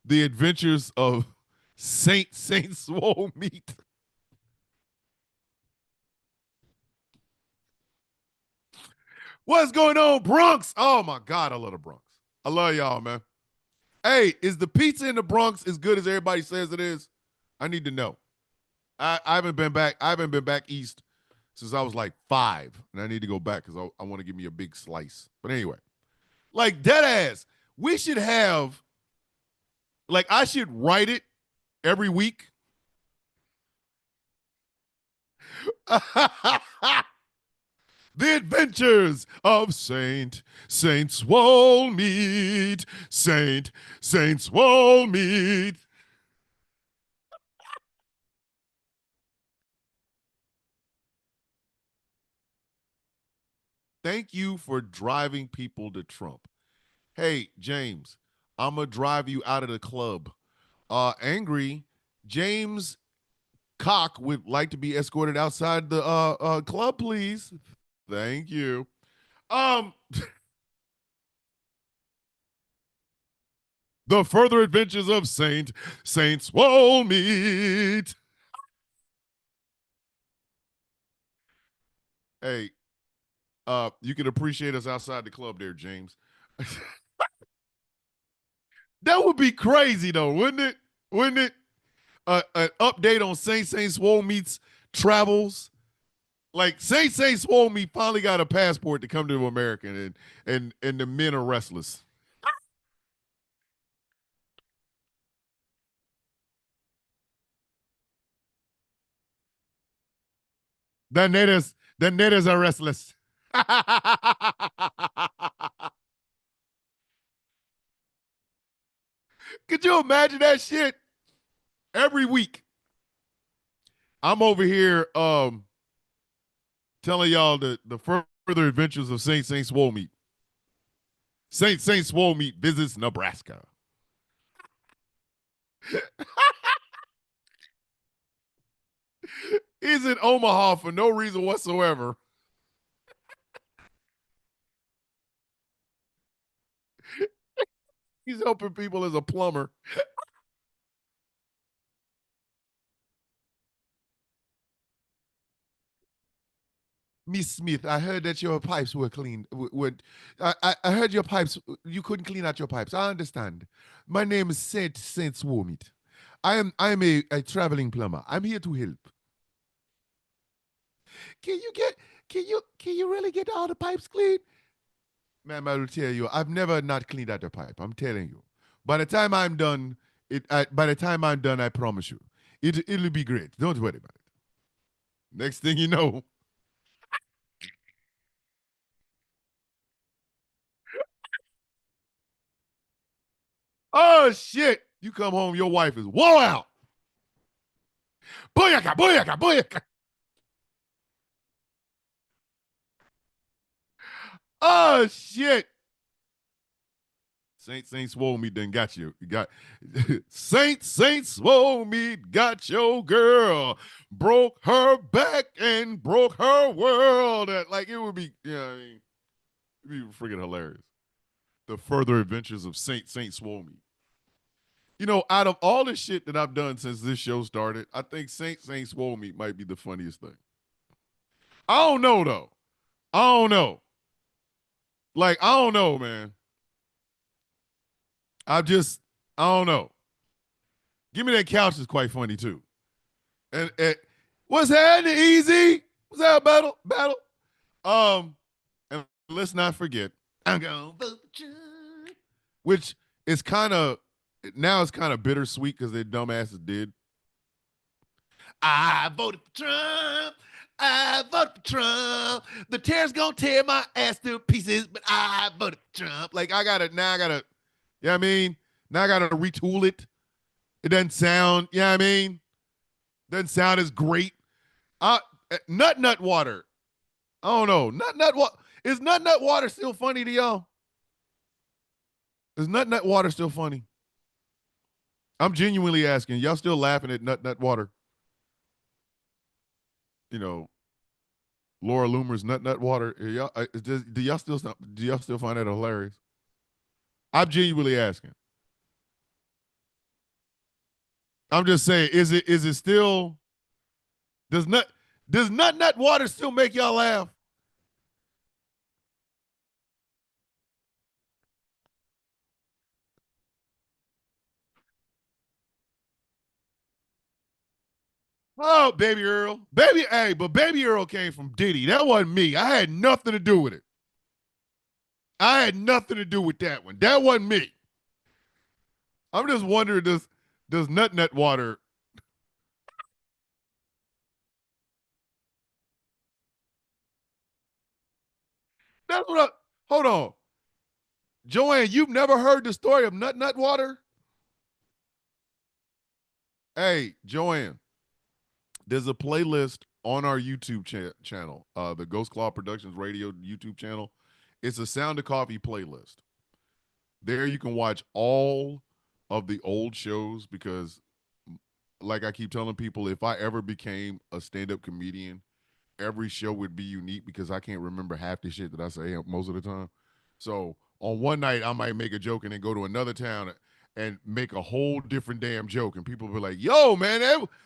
The Adventures of Saint Swole Meat. What's going on, Bronx? Oh my God, I love the Bronx. I love y'all, man. Hey, is the pizza in the Bronx as good as everybody says it is? I need to know. I haven't been back. I haven't been back east since I was like 5, and I need to go back because I want to give me a big slice. But anyway, like dead ass, we should have, like, I should write it every week. The Adventures of Saint Swole Meat. Saint Swole Meat. Thank you for driving people to Trump. Hey, James, I'm going to drive you out of the club. Angry James Cock would like to be escorted outside the club, please. Thank you. The Further Adventures of Saint Swole Meat. Hey, you can appreciate us outside the club there, James. That would be crazy though, wouldn't it? Wouldn't it? An update on Saint Swole Meat's travels. Like Saint Swole Meat finally got a passport to come to America, and the men are restless. The natives are restless. Could you imagine that shit? Every week, I'm over here telling y'all the further adventures of Saint Swole Meat. Saint Swole Meat visits Nebraska. He's in Omaha for no reason whatsoever. He's helping people as a plumber. Miss Smith, I heard that your pipes were clean. I heard your pipes. You couldn't clean out your pipes. I understand. My name is Saint Swole Meat. I am a traveling plumber. I'm here to help. Can you get can you really get all the pipes clean? Ma'am, I will tell you, I've never not cleaned out a pipe. I'm telling you. By the time I'm done, by the time I'm done, I promise you, it'll be great. Don't worry about it. Next thing you know, shit. You come home, your wife is wore out. Booyaka, booyaka, booyaka. Oh shit. Saint swole me done got you. You got Saint swole me got your girl. Broke her back and broke her world. Like it would be, yeah, I mean, it'd be freaking hilarious. The further adventures of Saint swole me. You know, out of all the shit that I've done since this show started, I think Saint swole me might be the funniest thing. I don't know though. I don't know. Like, I don't know, man. I don't know. Give me that couch is quite funny too. And what's happening, Easy? What's that battle? And let's not forget, I'm gonna vote for Trump, which is kind of now it's kind of bittersweet because their dumbasses did. I voted for Trump. I voted for Trump. The tear's gonna tear my ass to pieces, but I voted for Trump. Like I gotta, you know what I mean? Now I gotta retool it. It doesn't sound, you know what I mean? Doesn't sound as great. Nut water. I don't know. Nut water. Is nut water still funny to y'all? Is nut water still funny? I'm genuinely asking. Y'all still laughing at nut water? You know, Laura Loomer's nut water. Do y'all still find that hilarious? I'm genuinely asking. I'm just saying, is it still does nut water still make y'all laugh? Oh, Baby Earl. But Baby Earl came from Diddy. That wasn't me. I had nothing to do with it. I had nothing to do with that one. That wasn't me. I'm just wondering, does nut water? That's what hold on. Joanne, you've never heard the story of nut water? Hey, Joanne, there's a playlist on our YouTube channel, the Ghost Claw Productions Radio YouTube channel. It's a Sound of Coffee playlist. There you can watch all of the old shows because, like I keep telling people, if I ever became a stand-up comedian, every show would be unique because I can't remember half the shit that I say most of the time. So on one night, I might make a joke and then go to another town and make a whole different damn joke. And people will be like, yo, man,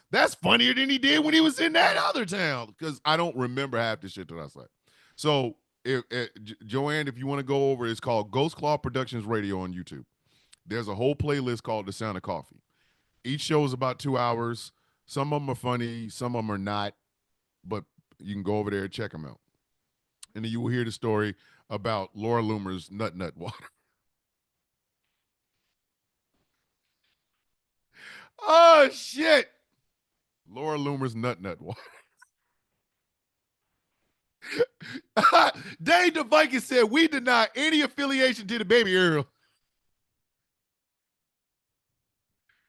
that's funnier than he did when he was in that other town because I don't remember half the shit that I say. So, Joanne, if you want to go over, it's called Ghost Claw Productions Radio on YouTube. There's a whole playlist called The Sound of Coffee. Each show is about 2 hours. Some of them are funny, some of them are not, but you can go over there and check them out. And then you will hear the story about Laura Loomer's nut water. Oh, shit. Laura Loomer's nut water. Dave the Viking said, we deny any affiliation to the Baby Earl.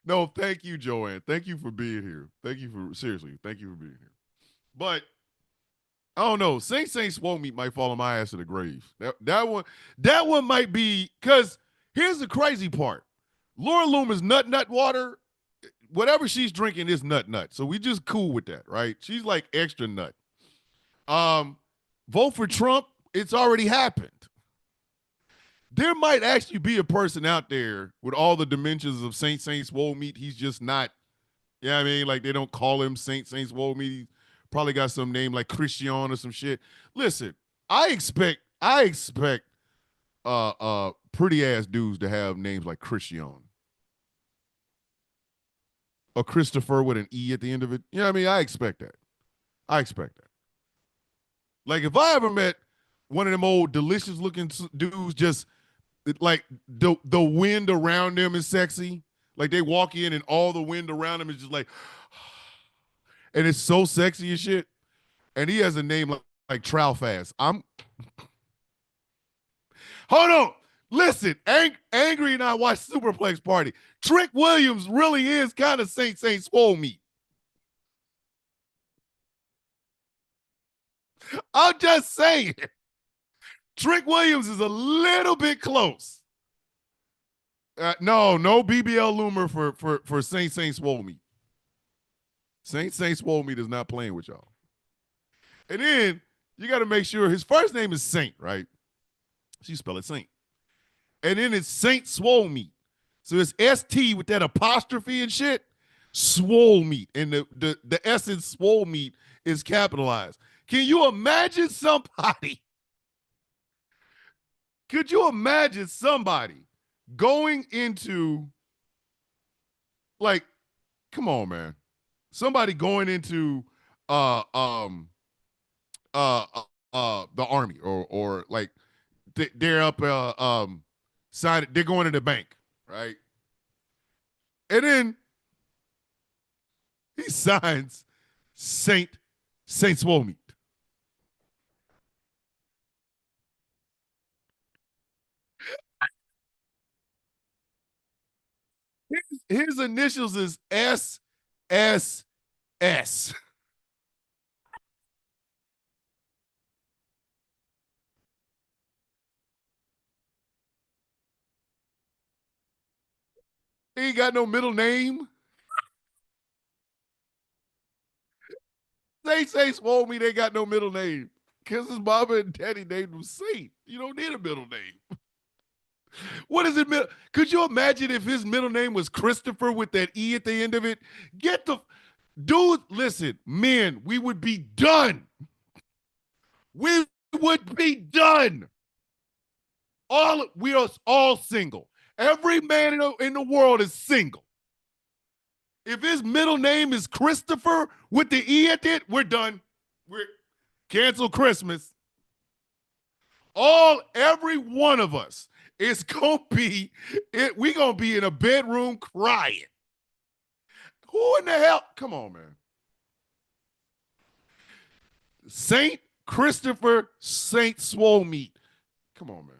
No, thank you, Joanne. Thank you for being here. Thank you for being here. But I don't know. Saint swole meat might fall on my ass to the grave. That one might be because here's the crazy part. Laura Loomer's nut water, whatever she's drinking is nut. So we just cool with that, right? She's like extra nut. Vote for Trump. It's already happened. There might actually be a person out there with all the dimensions of Saint swole meat. He's just not. Yeah, you know what I mean, like they don't call him Saint swole meat. He probably got some name like Christian or some shit. Listen, I expect pretty ass dudes to have names like Christian or Christopher with an E at the end of it. You know what I mean? I expect that. Like if I ever met one of them old delicious looking dudes, just like the wind around them is sexy. Like they walk in and all the wind around them is just like, and it's so sexy and shit. And he has a name like Trowfast. Hold on. Listen, Angry and I watched Superplex Party. Trick Williams really is kind of Saint Swole meat. I'm just saying. Trick Williams is a little bit close. No BBL Loomer for Saint Swole meat. Saint Swole meat is not playing with y'all. And then you got to make sure his first name is Saint, right? So you spell it Saint. And then it's Saint Swole meat. So it's ST with that apostrophe and shit. Swole meat. And the S in swole meat is capitalized. Can you imagine somebody? Could you imagine somebody going into, like, come on, man. Somebody going into the army or like they're up sign they're going to the bank, right? And then he signs Saint Swole meat. His initials is SSS. He ain't got no middle name. They say Swole me, they got no middle name. Because his mama and daddy named him Saint. You don't need a middle name. What is it? Could you imagine if his middle name was Christopher with that E at the end of it? Get the dude, listen, men, we would be done. We would be done. We are all single. Every man in the world is single. If his middle name is Christopher with the E at it, we're done. We're cancel Christmas. Every one of us is gonna be we gonna be in a bedroom crying. Who in the hell? Come on, man. Saint Christopher Saint Swole meat. Come on, man.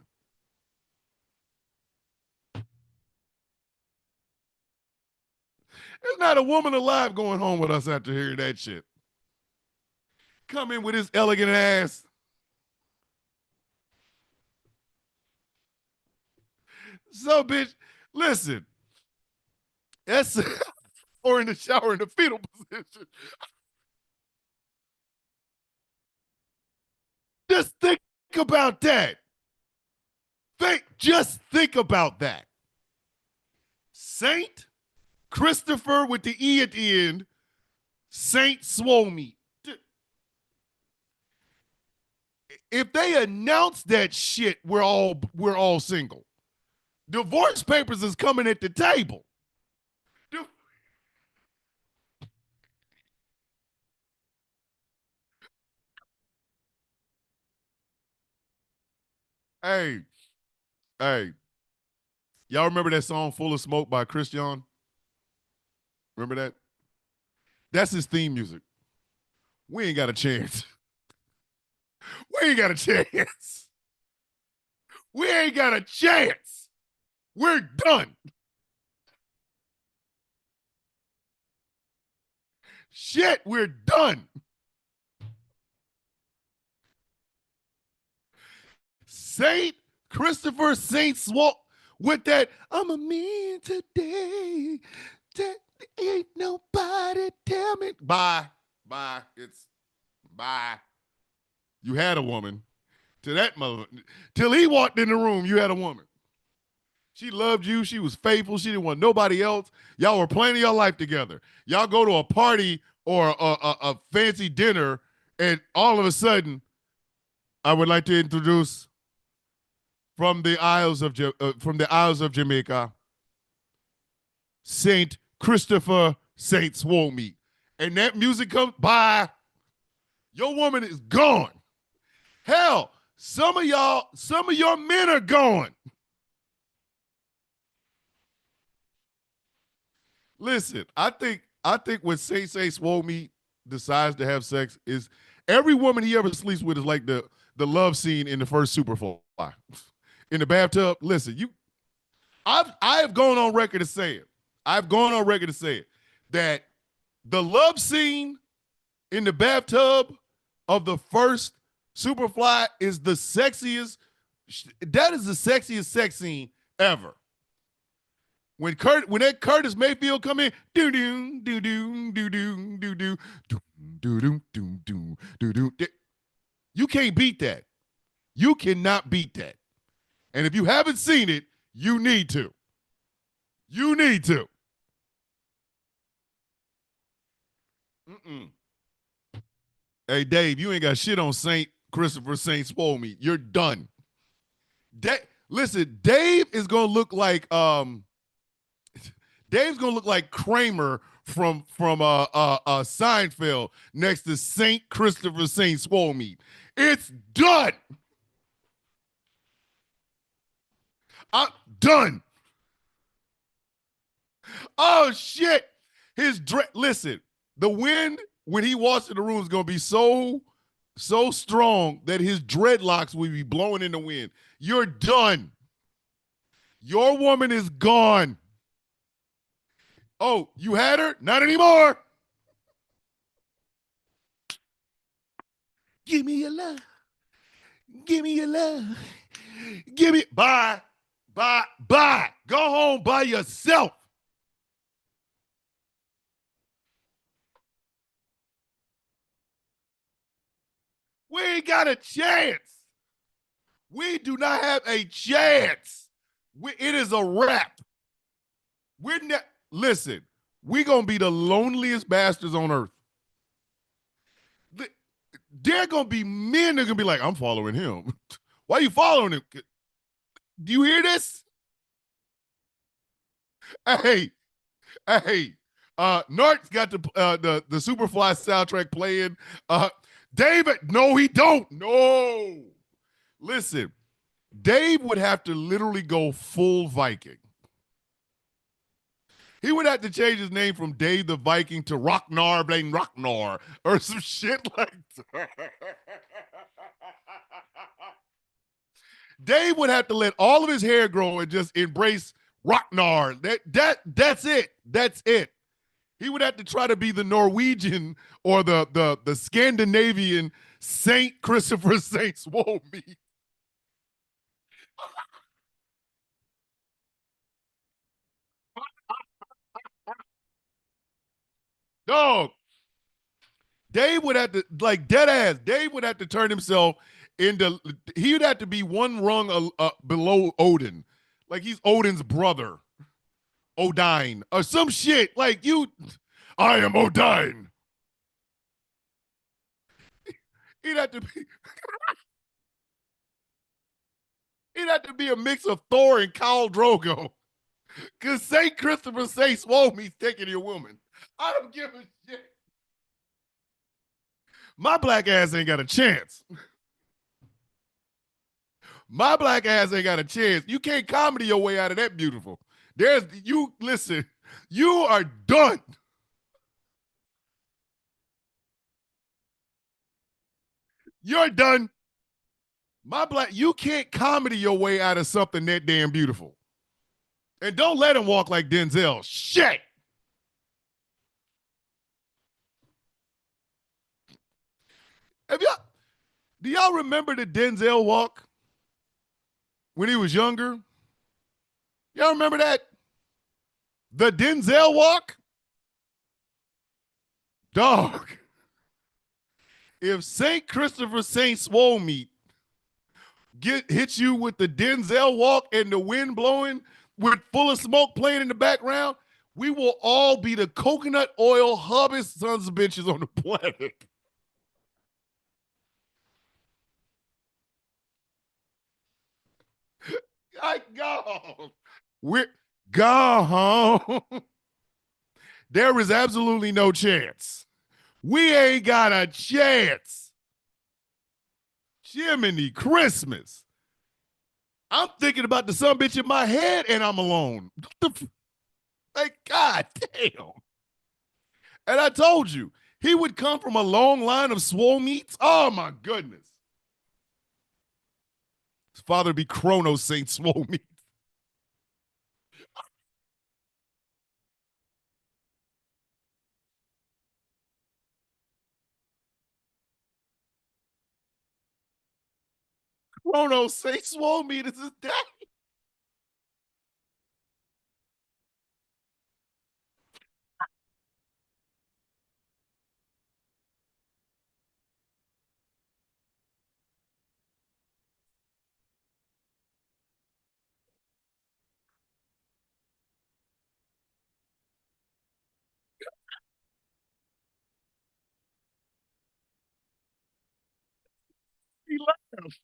There's not a woman alive going home with us after hearing that shit. Come in with his elegant ass. So, bitch, listen. That's or in the shower in the fetal position. Just think about that. Just think about that. Saint Christopher with the E at the end, Saint Swole meat. If they announce that shit, we're all single. Divorce papers is coming at the table. Hey, hey, y'all remember that song "Full of Smoke" by Christian? Remember that? That's his theme music. We ain't got a chance. We ain't got a chance. We ain't got a chance. We're done. Shit, we're done. Saint Christopher Saint Swole with that, I'm a man today. Ain't nobody tell me. Bye. It's bye. You had a woman. To that mother. Till he walked in the room, you had a woman. She loved you. She was faithful. She didn't want nobody else. Y'all were planning your life together. Y'all go to a party or a fancy dinner, and all of a sudden, I would like to introduce from the Isles of Jamaica, Saint Christopher Saint Swole meat. And that music comes by, your woman is gone. Hell, some of your men are gone. Listen, I think when Saint Swole meat decides to have sex is every woman he ever sleeps with is like the love scene in the first Superfly. in the bathtub. Listen, I have gone on record to say it. I've gone on record to say it that the love scene in the bathtub of the first Superfly is the sexiest. That is the sexiest sex scene ever. When that Curtis Mayfield come in, do do do do do do do do do do do do do. You can't beat that. You cannot beat that. And if you haven't seen it, you need to. You need to. Mm-mm. Hey, Dave, you ain't got shit on St. Christopher St. Swolmeat. You're done. Listen, Dave is gonna look like Dave's gonna look like Kramer from Seinfeld next to St. Christopher St. Swolmeat. It's done. I'm done. Oh shit. Listen, the wind when he walks in the room is gonna be so strong that his dreadlocks will be blowing in the wind. You're done. Your woman is gone. Oh, you had her? Not anymore. Give me your love. Give me your love. Give me. Bye. Bye. Bye. Go home by yourself. We ain't got a chance. We do not have a chance. It is a wrap. Listen, we're going to be the loneliest bastards on earth. There are going to be men that are going to be like, I'm following him. Why are you following him? Do you hear this? Hey, Nart's got the Superfly soundtrack playing. David, no, he don't. No. Listen, Dave would have to literally go full Viking. He would have to change his name from Dave the Viking to Rocknar Blaine Rocknar or some shit like that. Dave would have to let all of his hair grow and just embrace Rocknar. That's it. That's it. He would have to try to be the Norwegian or the Scandinavian Saint Christopher Saint Swolmeat. Dog. Dave would have to, like, dead ass, Dave would have to turn himself into, he would have to be one rung below Odin. Like he's Odin's brother. Odine. Or some shit. Like I am Odine. He'd have to be, he'd have to be a mix of Thor and Khal Drogo. Because St. Christopher St. Swolmeat's taking your woman. I don't give a shit. My black ass ain't got a chance. My black ass ain't got a chance. You can't comedy your way out of that beautiful. Listen, you are done. You're done. You can't comedy your way out of something that damn beautiful. And don't let him walk like Denzel. Shit. Do y'all remember the Denzel walk when he was younger? Y'all remember that? The Denzel walk? Dog. If St. Christopher St. Swolmeat hits you with the Denzel walk and the wind blowing with full of smoke playing in the background, we will all be the coconut oil hobbist sons of bitches on the planet. I go. We're gone. There is absolutely no chance. We ain't got a chance. Jiminy Christmas. I'm thinking about the son bitch in my head and I'm alone. Like, God damn. And I told you, he would come from a long line of Swolmeats. Oh, my goodness. His father be Kronos Saint Swole Meat. Kronos Saint Swole Meat is his dad. He laughed.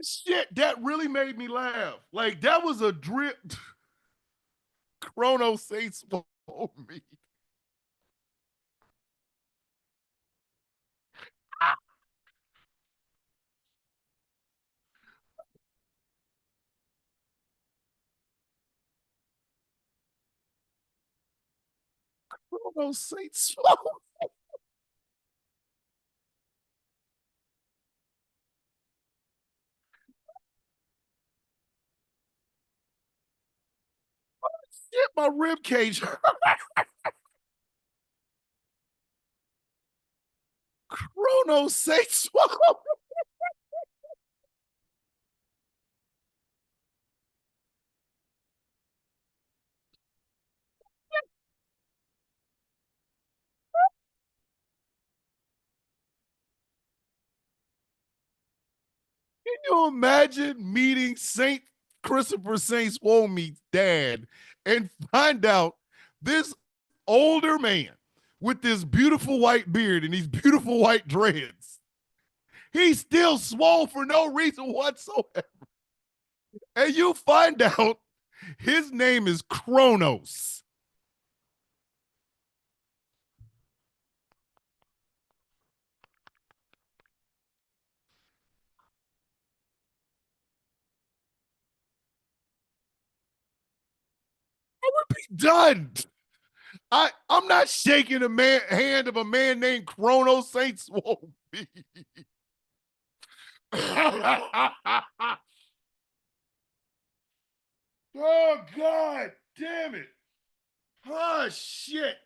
Shit, that really made me laugh. Like that was a drip. Kronos Saint Swole Meat. Kronos Saint Swole. Shit, my rib cage. Kronos Saint Swole. Can you imagine meeting Saint Christopher Saint Swomeat's dad and find out this older man with this beautiful white beard and these beautiful white dreads, he's still swole for no reason whatsoever. And you find out his name is Kronos. I would be done. I'm not shaking the hand of a man named Kronos Saint Swole. Oh God damn it. Oh shit.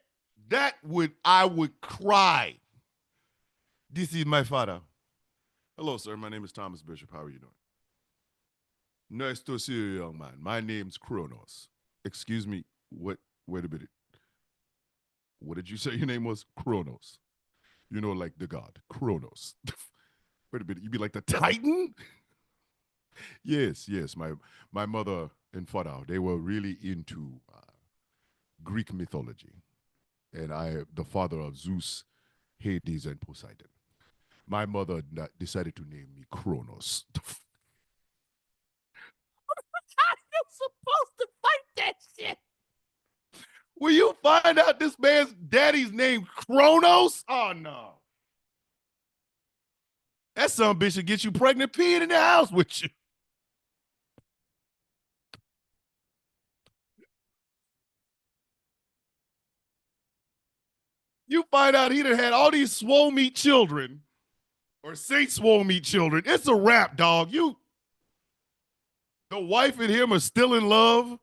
I would cry. This is my father. Hello, sir. My name is Thomas Bishop. How are you doing? Nice to see you, young man. My name's Kronos. Excuse me. What? Wait a minute. What did you say your name was? Kronos. You know, like the god, Kronos. Wait a minute. You be like the Titan? Yes, yes. My mother and father, they were really into Greek mythology. And the father of Zeus, Hades, and Poseidon. My mother decided to name me Kronos. You're supposed to fight that shit. Will you find out this man's daddy's name Kronos? Oh no. That son bitch should get you pregnant peeing in the house with you. You find out he done had all these swole meat children or Saint swole meat children. It's a wrap, dog. The wife and him are still in love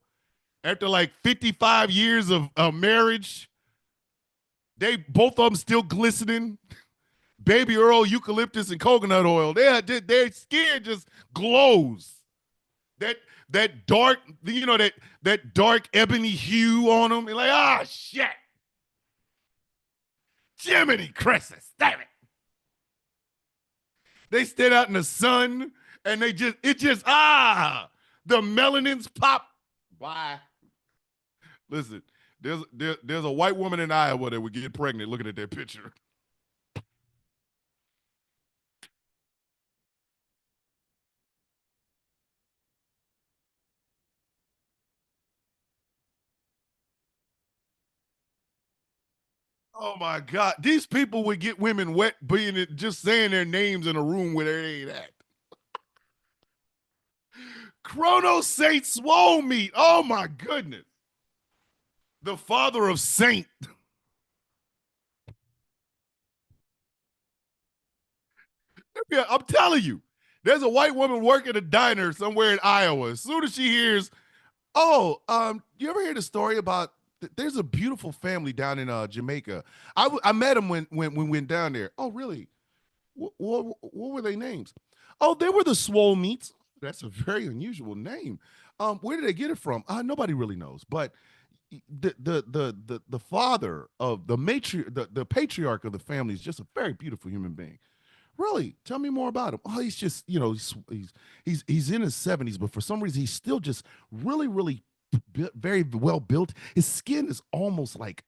after like 55 years of marriage. They both of them still glistening. Baby Earl, eucalyptus, and coconut oil. Their skin just glows. That that dark, that dark ebony hue on them. They're like, shit. Jiminy Christmas, damn it. They stand out in the sun and the melanins pop. Why? Listen, there's a white woman in Iowa that would get pregnant looking at that picture. Oh my God. These people would get women wet being just saying their names in a room where they ain't at. Kronos Saint Swole Meat. Oh my goodness. The father of Saint. Yeah, I'm telling you, there's a white woman working a diner somewhere in Iowa. As soon as she hears, "Oh, you ever hear the story about? There's a beautiful family down in Jamaica. I met them when we went down there. Oh, really? What were their names? Oh, they were the Swole Meats. That's a very unusual name. Where did they get it from? Nobody really knows. But the father of the patriarch of the family is just a very beautiful human being. Really, tell me more about him. Oh, he's just he's in his 70s, but for some reason he's still just really very well built. His skin is almost like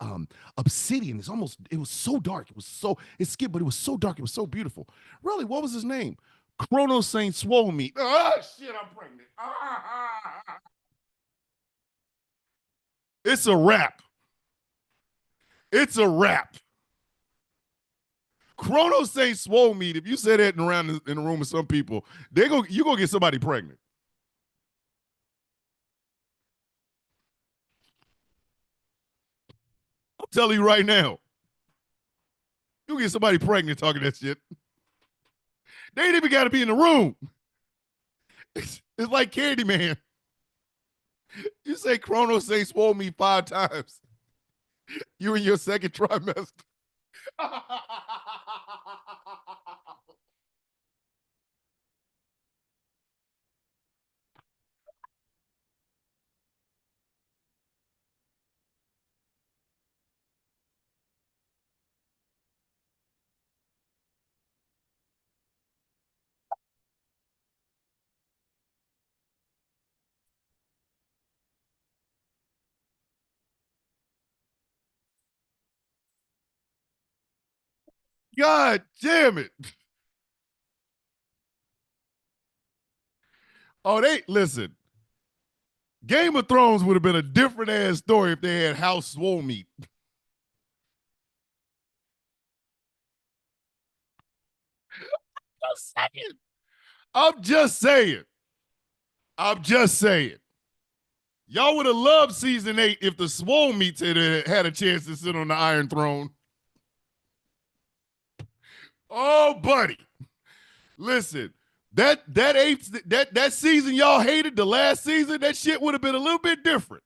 obsidian. It was so dark. It was so his skin, but it was so dark. It was so beautiful. Really, what was his name? Chronos Saint Swole Meat. Ah, shit, I'm pregnant. It's a wrap. It's a wrap. Chronos Saint Swole Meat. If you say that in a room with some people, you gonna get somebody pregnant. I'm telling you right now. You get somebody pregnant talking that shit. They ain't even got to be in the room. It's like Candyman. You say Chronos say swole me 5 times. You in your second trimester. God damn it. Oh, they listen. Game of Thrones would have been a different ass story if they had House Swole Meat. Just saying. I'm just saying. I'm just saying. Y'all would have loved season 8 if the Swole Meats had a chance to sit on the Iron Throne. Oh, buddy. Listen, that season y'all hated, the last season, that shit would have been a little bit different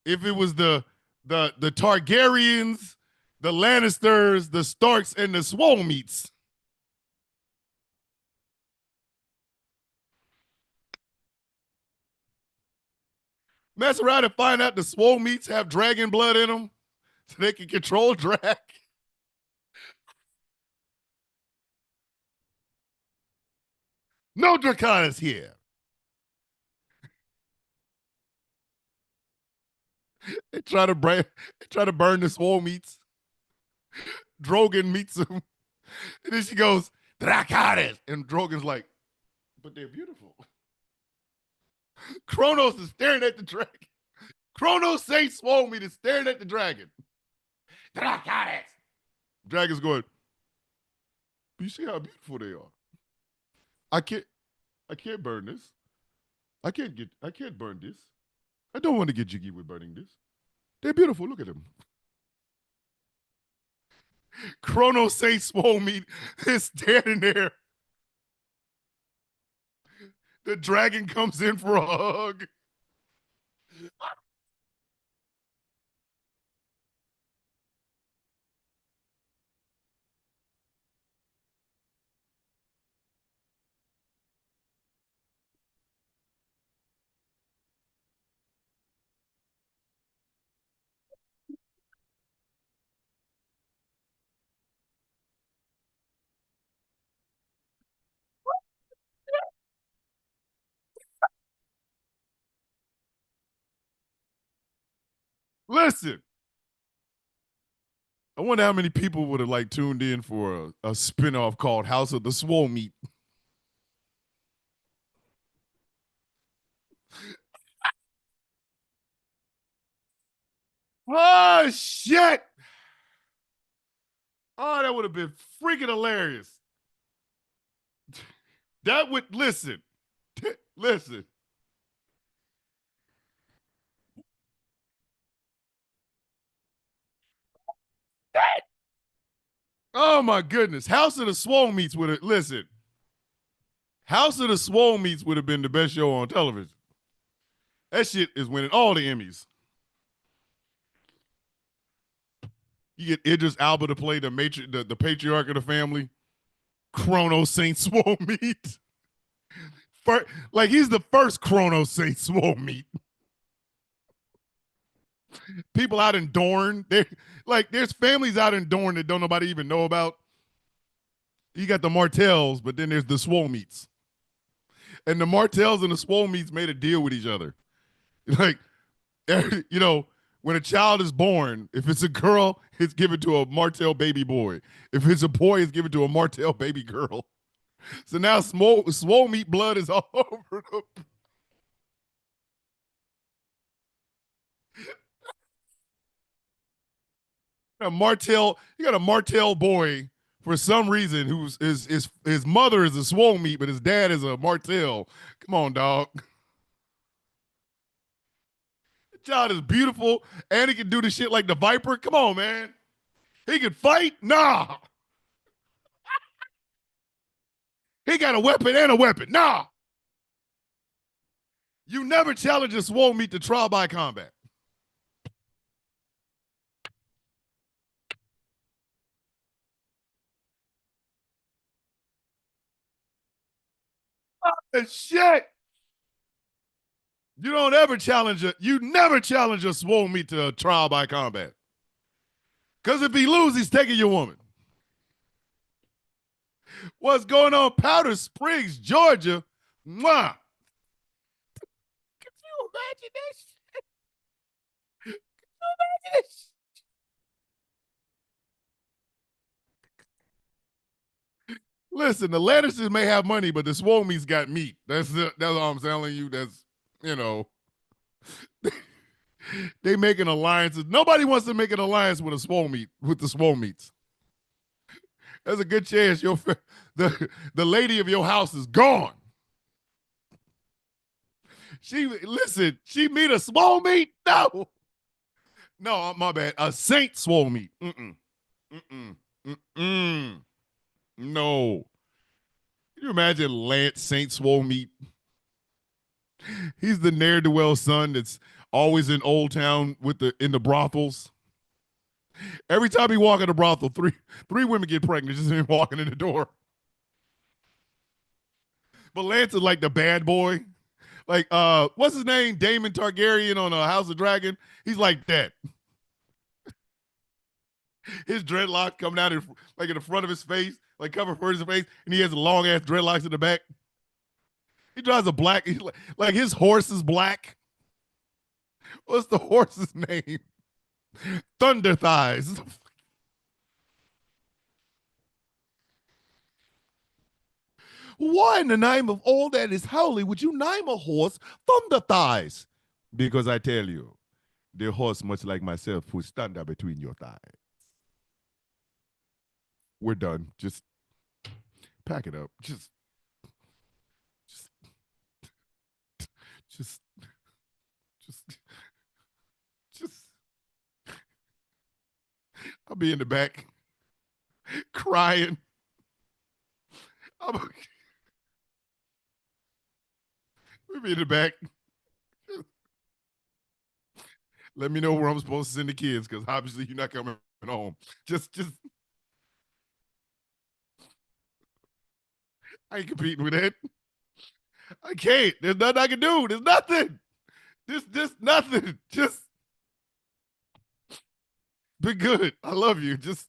if it was the Targaryens, the Lannisters, the Starks, and the Swole Meats. Mess around and find out the Swole Meats have dragon blood in them, so they can control drag. No Dracarys here. They try to burn the Swole Meats. Drogon meets him, and then she goes Dracarys, and Drogon's like, but they're beautiful. Kronos is staring at the dragon. Kronos Saint Swole Meat is staring at the dragon. Dracarys. Dragon's going, you see how beautiful they are. I can't I can't burn this. I can't burn this. I don't want to get jiggy with burning this. They're beautiful. Look at them. Kronos Saint Swole Meat is standing there. The dragon comes in for a hug. Listen, I wonder how many people would have like tuned in for a spinoff called House of the Swole Meat. Oh shit! Oh, that would have been freaking hilarious. That would listen, listen. Oh my goodness. House of the Swole Meats would have listen. House of the Swole Meats would have been the best show on television. That shit is winning all the Emmys. You get Idris Elba to play the patriarch of the family. Chrono Saint Swole Meat. Like he's the first Chrono Saint Swole Meat. People out in Dorne, there's families out in Dorne that don't nobody even know about. You got the Martells, but then there's the Swole Meats. And the Martells and the Swole Meats made a deal with each other. Like, when a child is born, if it's a girl, it's given to a Martell baby boy. If it's a boy, it's given to a Martell baby girl. So now swole meat blood is all over the. You got a Martell boy for some reason who's his mother is a swole meat, but his dad is a Martell. Come on, dog. The child is beautiful, and he can do the shit like the Viper. Come on, man. He can fight? Nah. He got a weapon and a weapon. Nah. You never challenge a swole meat to trial by combat. Shit. You don't ever challenge it. You never challenge a swole meat to a trial by combat. Because if he loses, he's taking your woman. What's going on? Powder Springs, Georgia. Mwah. Could you imagine this? Could you imagine this? Listen, the Lannisters may have money, but the swole meat's got meat. That's all I'm telling you. That's, they making alliances. Nobody wants to make an alliance with the swole meats. There's a good chance the lady of your house is gone. She meet a swole meat? No, my bad. A Saint swole meat. No. Can you imagine Lance Saint swole meat? He's the ne'er-do-well son that's always in Old Town in the brothels. Every time he walk in a brothel, three women get pregnant just him walking in the door. But Lance is like the bad boy. Like, what's his name? Daemon Targaryen on House of Dragon. He's like that. His dreadlocks coming out in the front of his face, like covering his face, and he has long ass dreadlocks in the back. He drives a black, like his horse is black. What's the horse's name? Thunder Thighs. Why in the name of all that is holy would you name a horse Thunder Thighs? Because I tell you, the horse, much like myself, puts thunder between your thighs. We're done. Just pack it up. Just I'll be in the back crying. We'll be in the back. Let me know where I'm supposed to send the kids, because obviously you're not coming home. Just I ain't competing with that. I can't. There's nothing I can do. There's nothing. Just nothing. Just be good. I love you. Just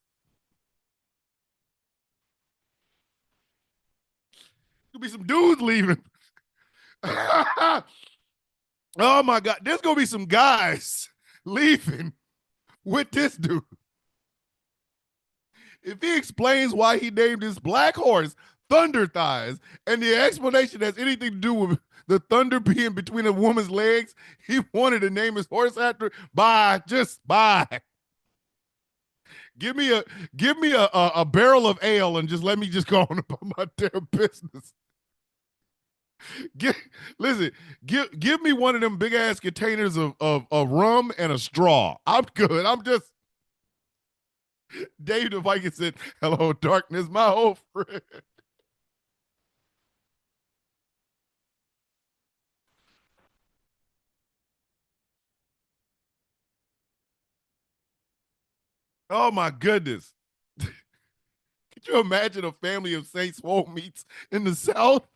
there'll be some dudes leaving. Oh my God. There's gonna be some guys leaving with this dude. If he explains why he named his black horse Thunder Thighs, and the explanation has anything to do with the thunder being between a woman's legs, he wanted to name his horse after. Bye. Just bye. Give me a barrel of ale and just let me just go on about my damn business. Give me one of them big ass containers of rum and a straw. I'm good. I'm just Dave the Viking said, "Hello, darkness, my old friend." Oh my goodness. Could you imagine a family of Saint Swole meets in the South?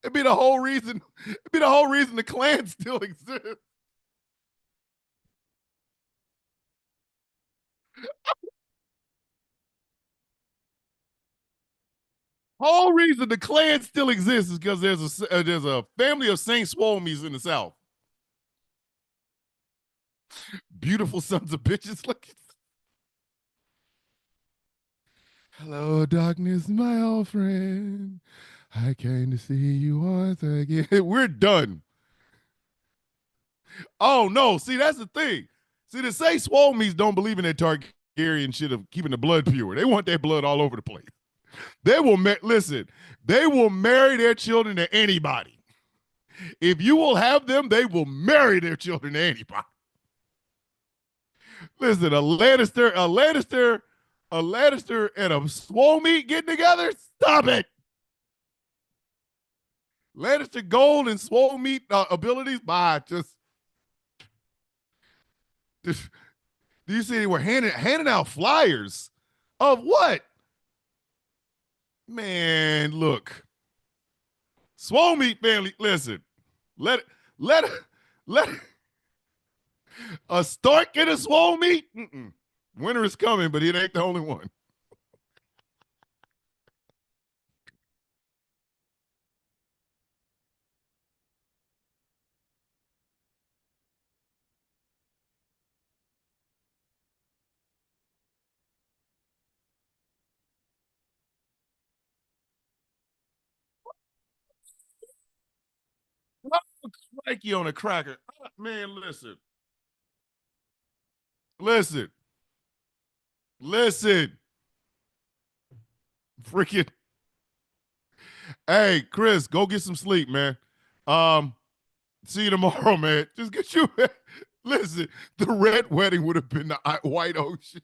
It'd be the whole reason. It'd be the whole reason the Klan still exists. Whole reason the Klan still exists is because there's a family of Saint Swolemies in the South. Beautiful sons of bitches. Like, hello, darkness, my old friend. I came to see you once again. We're done. Oh no! See, that's the thing. See, the Saint Swolemies don't believe in that Targaryen shit of keeping the blood pure. They want that blood all over the place. They will listen. They will marry their children to anybody. If you will have them, they will marry their children to anybody. Listen, a Lannister, and a Swole meat getting together. Stop it. Lannister gold and Swole meat abilities. Bye. Just. Do you see they were handing out flyers of what? Man, look, Swole meat family. Listen, let let let a Stark get a Swole meat. Mm-mm. Winter is coming, but it ain't the only one. Crikey on a cracker. Man, listen, listen. Freaking. Hey, Chris, go get some sleep, man. Um, See you tomorrow, man. Just get you. Listen, the red wedding would have been the white ocean.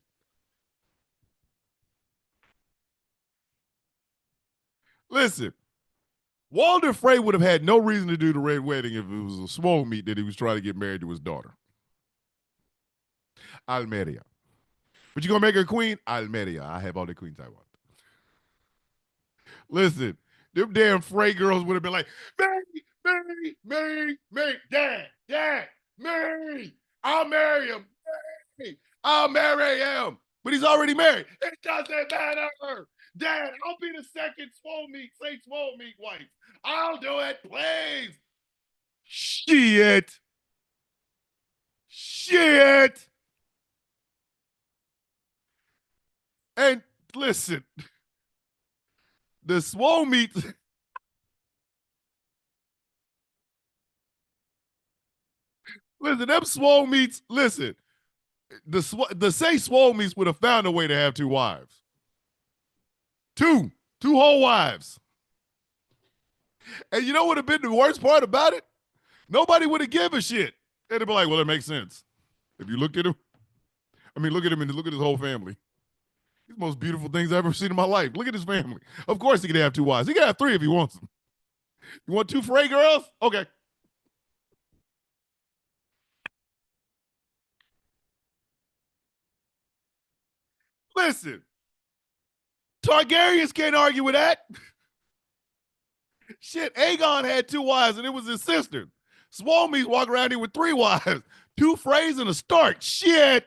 Listen, Walter Frey would have had no reason to do the red wedding if it was a swole meat that he was trying to get married to his daughter, Almeria. But you gonna make her queen? Almeria. I have all the queens I want. Listen, them damn Frey girls would have been like, Mary, Dad, Mary. I'll marry him. Mary, I'll marry him. But he's already married. It doesn't matter. Dad, I'll be the second Saint Swole meat wife. I'll do it, please. Shit. Shit. And listen, the swole meats, listen, them swole meats, listen, the say swole meats would have found a way to have two wives. Two, two whole wives. And you know what would have been the worst part about it? Nobody would have given a shit. They'd be like, well, it makes sense. If you looked at him, I mean, look at him and look at his whole family. He's the most beautiful things I've ever seen in my life. Look at his family. Of course, he could have two wives. He could have three if he wants them. You want two Frey girls? Okay. Listen, Targaryens can't argue with that. Shit, Aegon had two wives and it was his sister. Swalmees walk around here with three wives, two Freys and a Stark. Shit.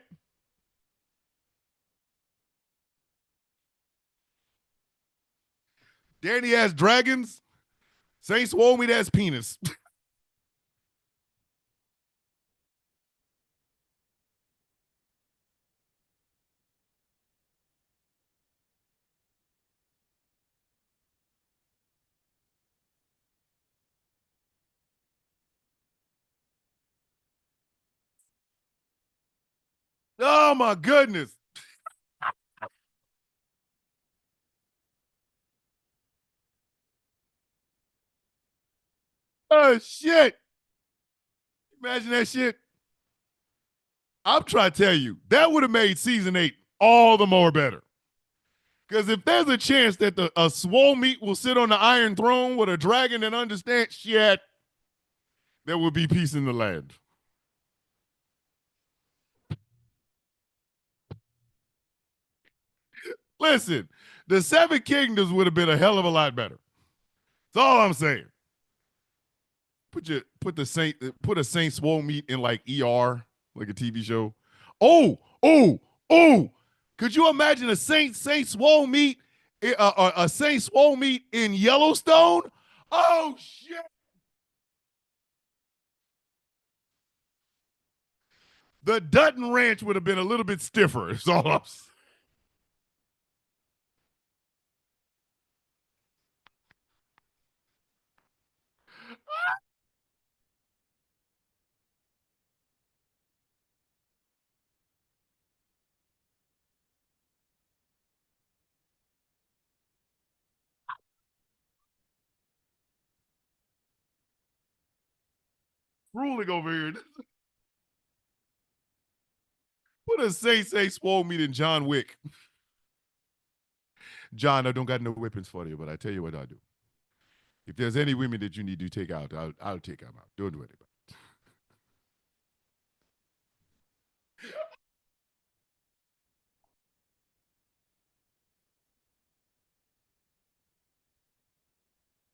Danny has dragons. Saint Swalmeed has penis. Oh my goodness. Oh shit. Imagine that shit. I'm trying to tell you, that would have made season 8 all the more better. Because if there's a chance that a swole meat will sit on the Iron Throne with a dragon and understand shit, there will be peace in the land. Listen, the Seven Kingdoms would have been a hell of a lot better. That's all I'm saying. Put a Saint Swole meat in like ER, like a TV show. Oh, oh, oh! Could you imagine a Saint Swole meat, a Saint Swole meat in Yellowstone? Oh shit! The Dutton Ranch would have been a little bit stiffer. Is all I'm saying. Ruling over here. Put a Saint Swole meat in John Wick. John, I don't got no weapons for you, but I tell you what I'll do. If there's any women that you need to take out, I'll take them out. Don't do it.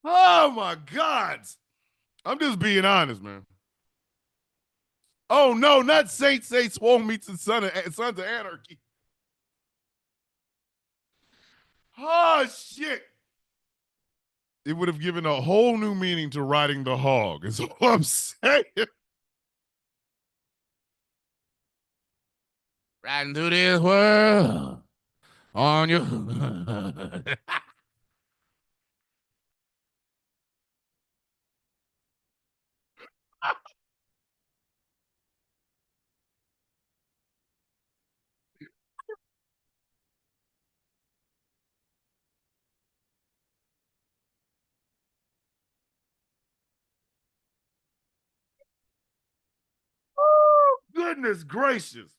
Oh my God. I'm just being honest, man. Oh no, not Saint Swole meets and Sons of Anarchy. Oh shit. It would have given a whole new meaning to riding the hog, is all I'm saying. Riding through this world on your goodness gracious.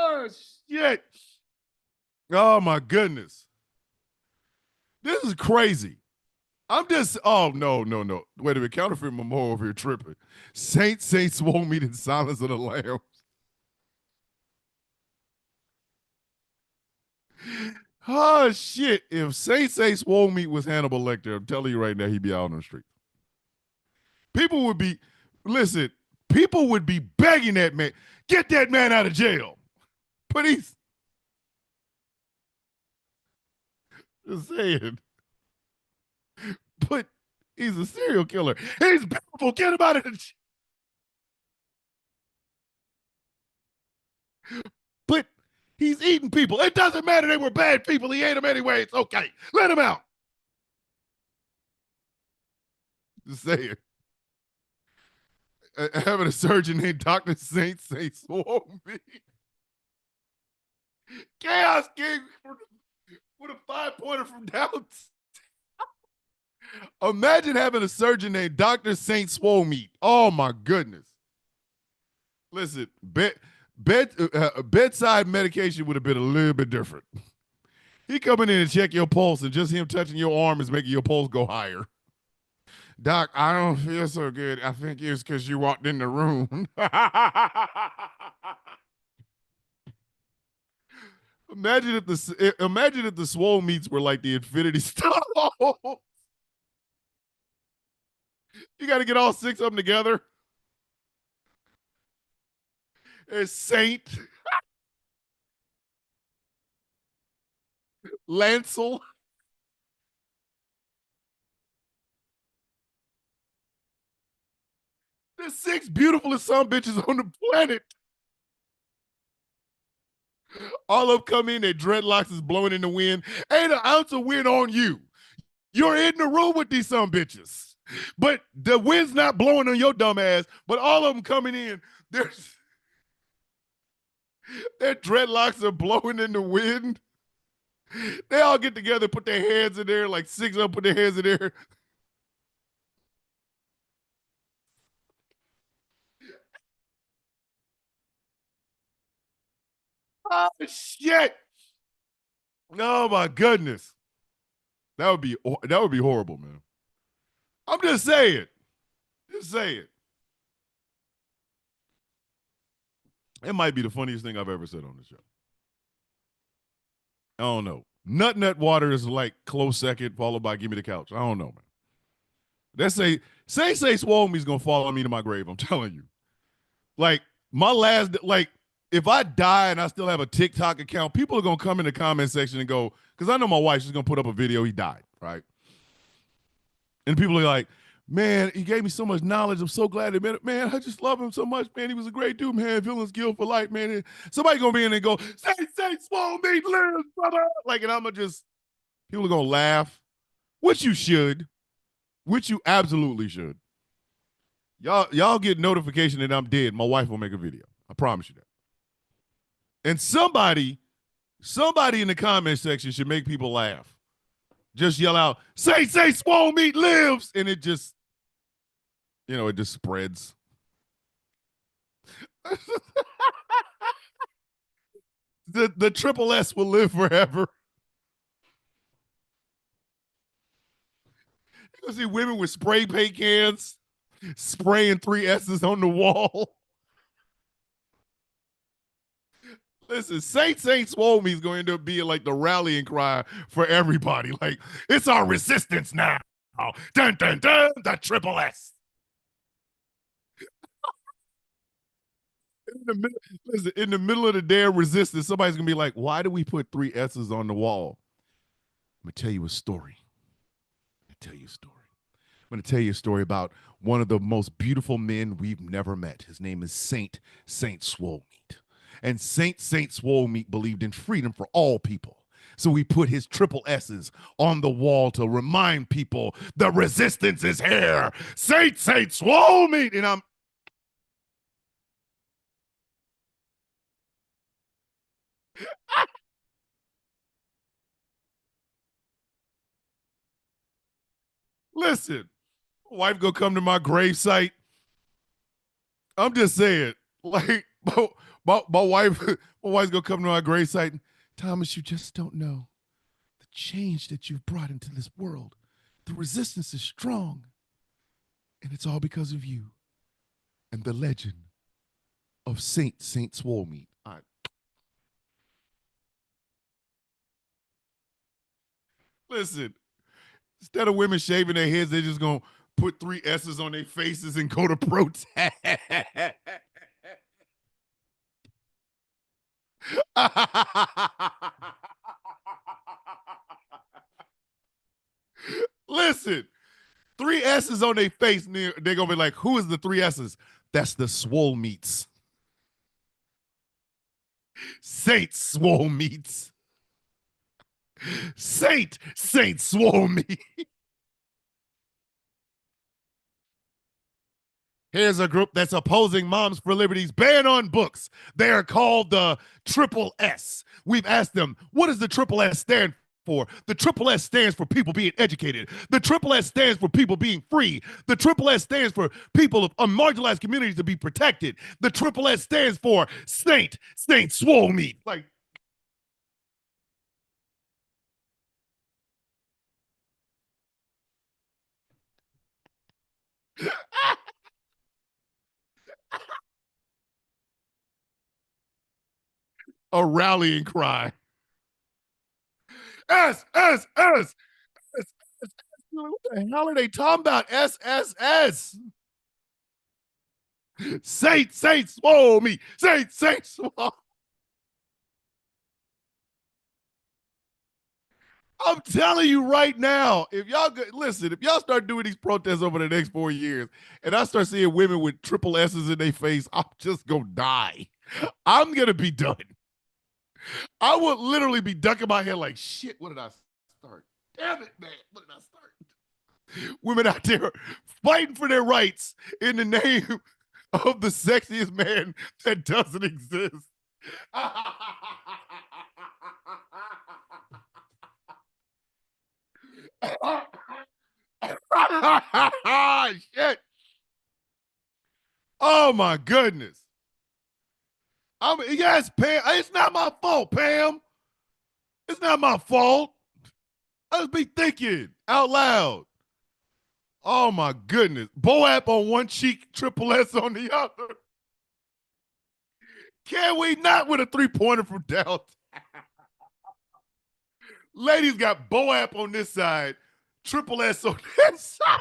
Oh shit. Oh my goodness. This is crazy. I'm just, oh no, no, no. Wait a minute, counterfeit memorial over here tripping. Saints won't meet in Silence of the Lambs. Oh shit. If Saints won't meet with Hannibal Lecter, I'm telling you right now, he'd be out on the street. People would be, listen, people would be begging that man, get that man out of jail. But he's just saying, but he's a serial killer. He's beautiful. Get him out of the. But he's eating people. It doesn't matter. They were bad people. He ate them anyway. It's okay. Let him out. Just saying. Having a surgeon named Dr. Saint Swarmy. Chaos King with a 5-pointer from down. Imagine having a surgeon named Dr. Saint Swomeat. Oh my goodness. Listen, bedside medication would have been a little bit different. He coming in and check your pulse, and just him touching your arm is making your pulse go higher. Doc, I don't feel so good. I think it's because you walked in the room. Imagine if the swole meats were like the Infinity Stones. You got to get all 6 of them together. There's Saint, Lancel. There's 6 beautifulest son bitches on the planet. All of them come in, their dreadlocks is blowing in the wind. Ain't an ounce of wind on you. You're in the room with these some bitches. But the wind's not blowing on your dumb ass, but all of them coming in, their dreadlocks are blowing in the wind. They all get together, put their hands in there, like six of them put their hands in there. Oh, shit. Oh, my goodness. That would be horrible, man. I'm just saying. Just saying. It might be the funniest thing I've ever said on the show. I don't know. Nut water is like close second, followed by give me the couch. I don't know, man. Let's say Swole Me's gonna follow me to my grave. I'm telling you. Like my last, like if I die and I still have a TikTok account, people are gonna come in the comment section and go, because I know my wife, she's gonna put up a video. He died, right? And people are like, man, he gave me so much knowledge. I'm so glad they met it. Man, I just love him so much, man. He was a great dude, man. Villains guild for life, man. And somebody gonna be in there and go, say, Swole Me lives, brother. Like, and I'm gonna just, people are gonna laugh, which you should, which you absolutely should. Y'all get notification that I'm dead. My wife will make a video. I promise you that. And somebody in the comment section should make people laugh. Just yell out, say, Swole Meat lives. And it just, it just spreads. the triple S will live forever. You see women with spray paint cans spraying 3 S's on the wall. Listen, Saint Swole Me is going to end up being like the rallying cry for everybody. Like, it's our resistance now. Dun, dun, dun, the triple S. In the middle of the damn resistance, somebody's going to be like, why do we put 3 S's on the wall? I'm going to tell you a story. I'm going to tell you a story about one of the most beautiful men we've never met. His name is Saint Swole Meat. And Saint Swole Meat believed in freedom for all people. So we put his triple S's on the wall to remind people the resistance is here. Saint Swole Meat. And I'm listen, wife go come to my gravesite. I'm just saying, like, my wife's gonna come to my gravesite. Thomas, you just don't know the change that you've brought into this world. The resistance is strong, and it's all because of you and the legend of Saint Swole Meat. All right. Listen, instead of women shaving their heads, they're just gonna put 3 S's on their faces and go to protest. Listen, 3 S's on their face, they're gonna be like, who is the 3 S's? That's the Swole Meats. Saint Swole Meats. Saint Swole Meat. Here's a group that's opposing Moms for Liberty's ban on books. They are called the Triple S. We've asked them, what does the Triple S stand for? The Triple S stands for people being educated. The Triple S stands for people being free. The Triple S stands for people of marginalized communities to be protected. The Triple S stands for Saint Swole Meat. Like, a rallying cry. S. What the hell are they talking about? S. Saint Swole Me. Saint Swole. I'm telling you right now, if y'all start doing these protests over the next 4 years, and I start seeing women with triple S's in their face, I'm just gonna die. I'm gonna be done. I would literally be ducking my head like, shit, what did I start? Damn it, man. What did I start? Women out there fighting for their rights in the name of the sexiest man that doesn't exist. Shit. Oh my goodness. Yes, Pam. It's not my fault, Pam. It's not my fault. I just be thinking out loud. Oh my goodness. Boap on one cheek, triple S on the other. Can we not with a 3-pointer from downtown? Ladies got Boap on this side, triple S on this side.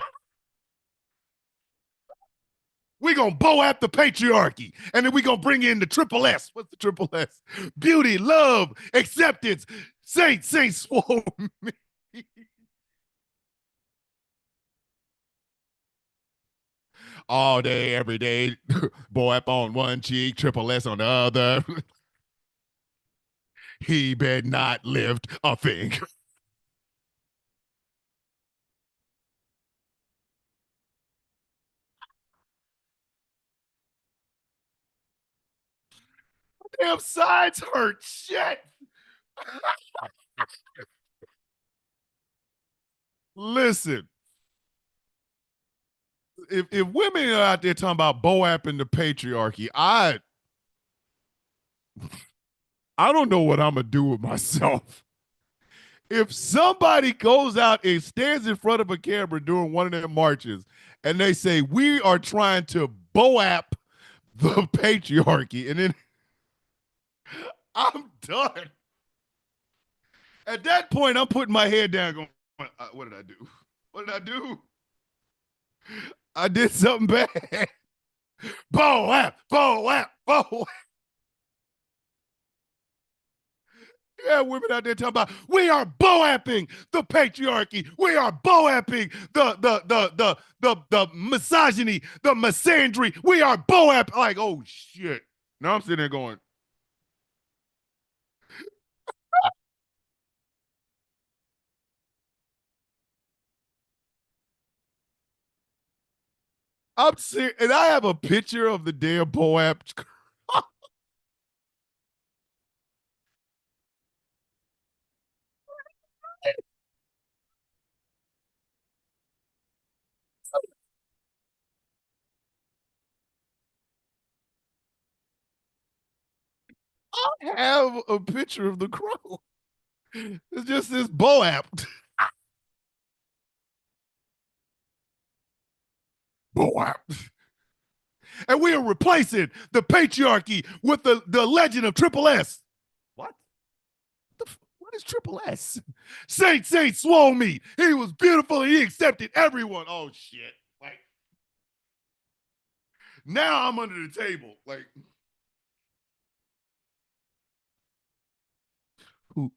We gonna Boap the patriarchy, and then we gonna bring in the triple S. What's the triple S? Beauty, love, acceptance. Saint swore me. All day, every day. Boap on one cheek, triple S on the other. He better not lift a finger. Damn sides hurt. Shit. Listen, if women are out there talking about Boap and the patriarchy, I don't know what I'm gonna do with myself. If somebody goes out and stands in front of a camera during one of their marches and they say we are trying to Boap the patriarchy, and then I'm done. At that point, I'm putting my head down, going, "What did I do? What did I do? I did something bad." Boap, Boap, Boap. Yeah, women out there talking about we are Boapping the patriarchy. We are Boapping the misogyny, the misandry. We are Boap. Like, oh shit. Now I'm sitting there going, I'm serious, and I have a picture of the damn Boap. I have a picture of the crow. It's just this Boap. Boap. And we are replacing the patriarchy with the legend of Triple S. What? What is Triple S? Saint swore me. He was beautiful and he accepted everyone. Oh shit. Like now I'm under the table. Like who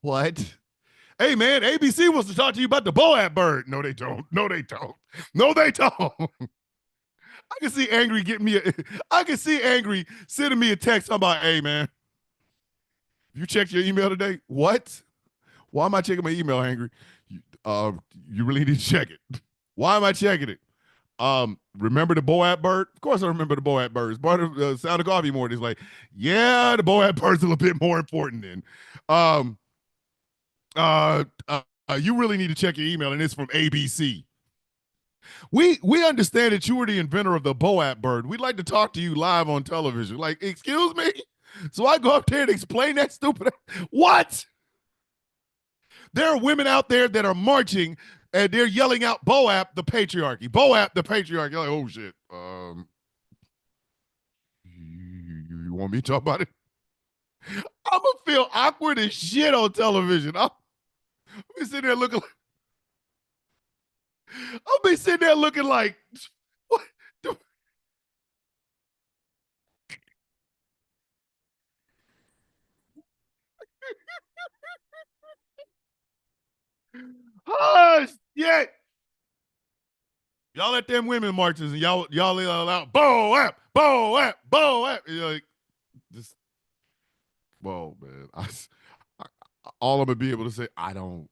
what? Hey man, ABC wants to talk to you about the Boap bird. No, they don't. No, they don't. No, they don't. I can see Angry getting me I can see Angry sending me a text about, hey man, you checked your email today? What? Why am I checking my email, Angry? Uh, you really need to check it. Why am I checking it? Remember the Boap bird? Of course I remember the Boap bird. It's part of Sound of Coffee Morning. It's like, yeah, the Boap bird's a little bit more important than. Um, you really need to check your email, and it's from ABC. We understand that you were the inventor of the Boap bird. We'd like to talk to you live on television. Like, excuse me? So I go up there and explain that stupid. What? There are women out there that are marching and they're yelling out Boap the patriarchy. Boap the patriarchy. You're like, oh shit. You want me to talk about it? I'm gonna feel awkward as shit on television. I'll be sitting there looking like I'll be sitting there looking like what oh shit. Y'all at them women marches and y'all yell out Boap, Boap, Boap. You're like, this all I'm gonna be able to say, I don't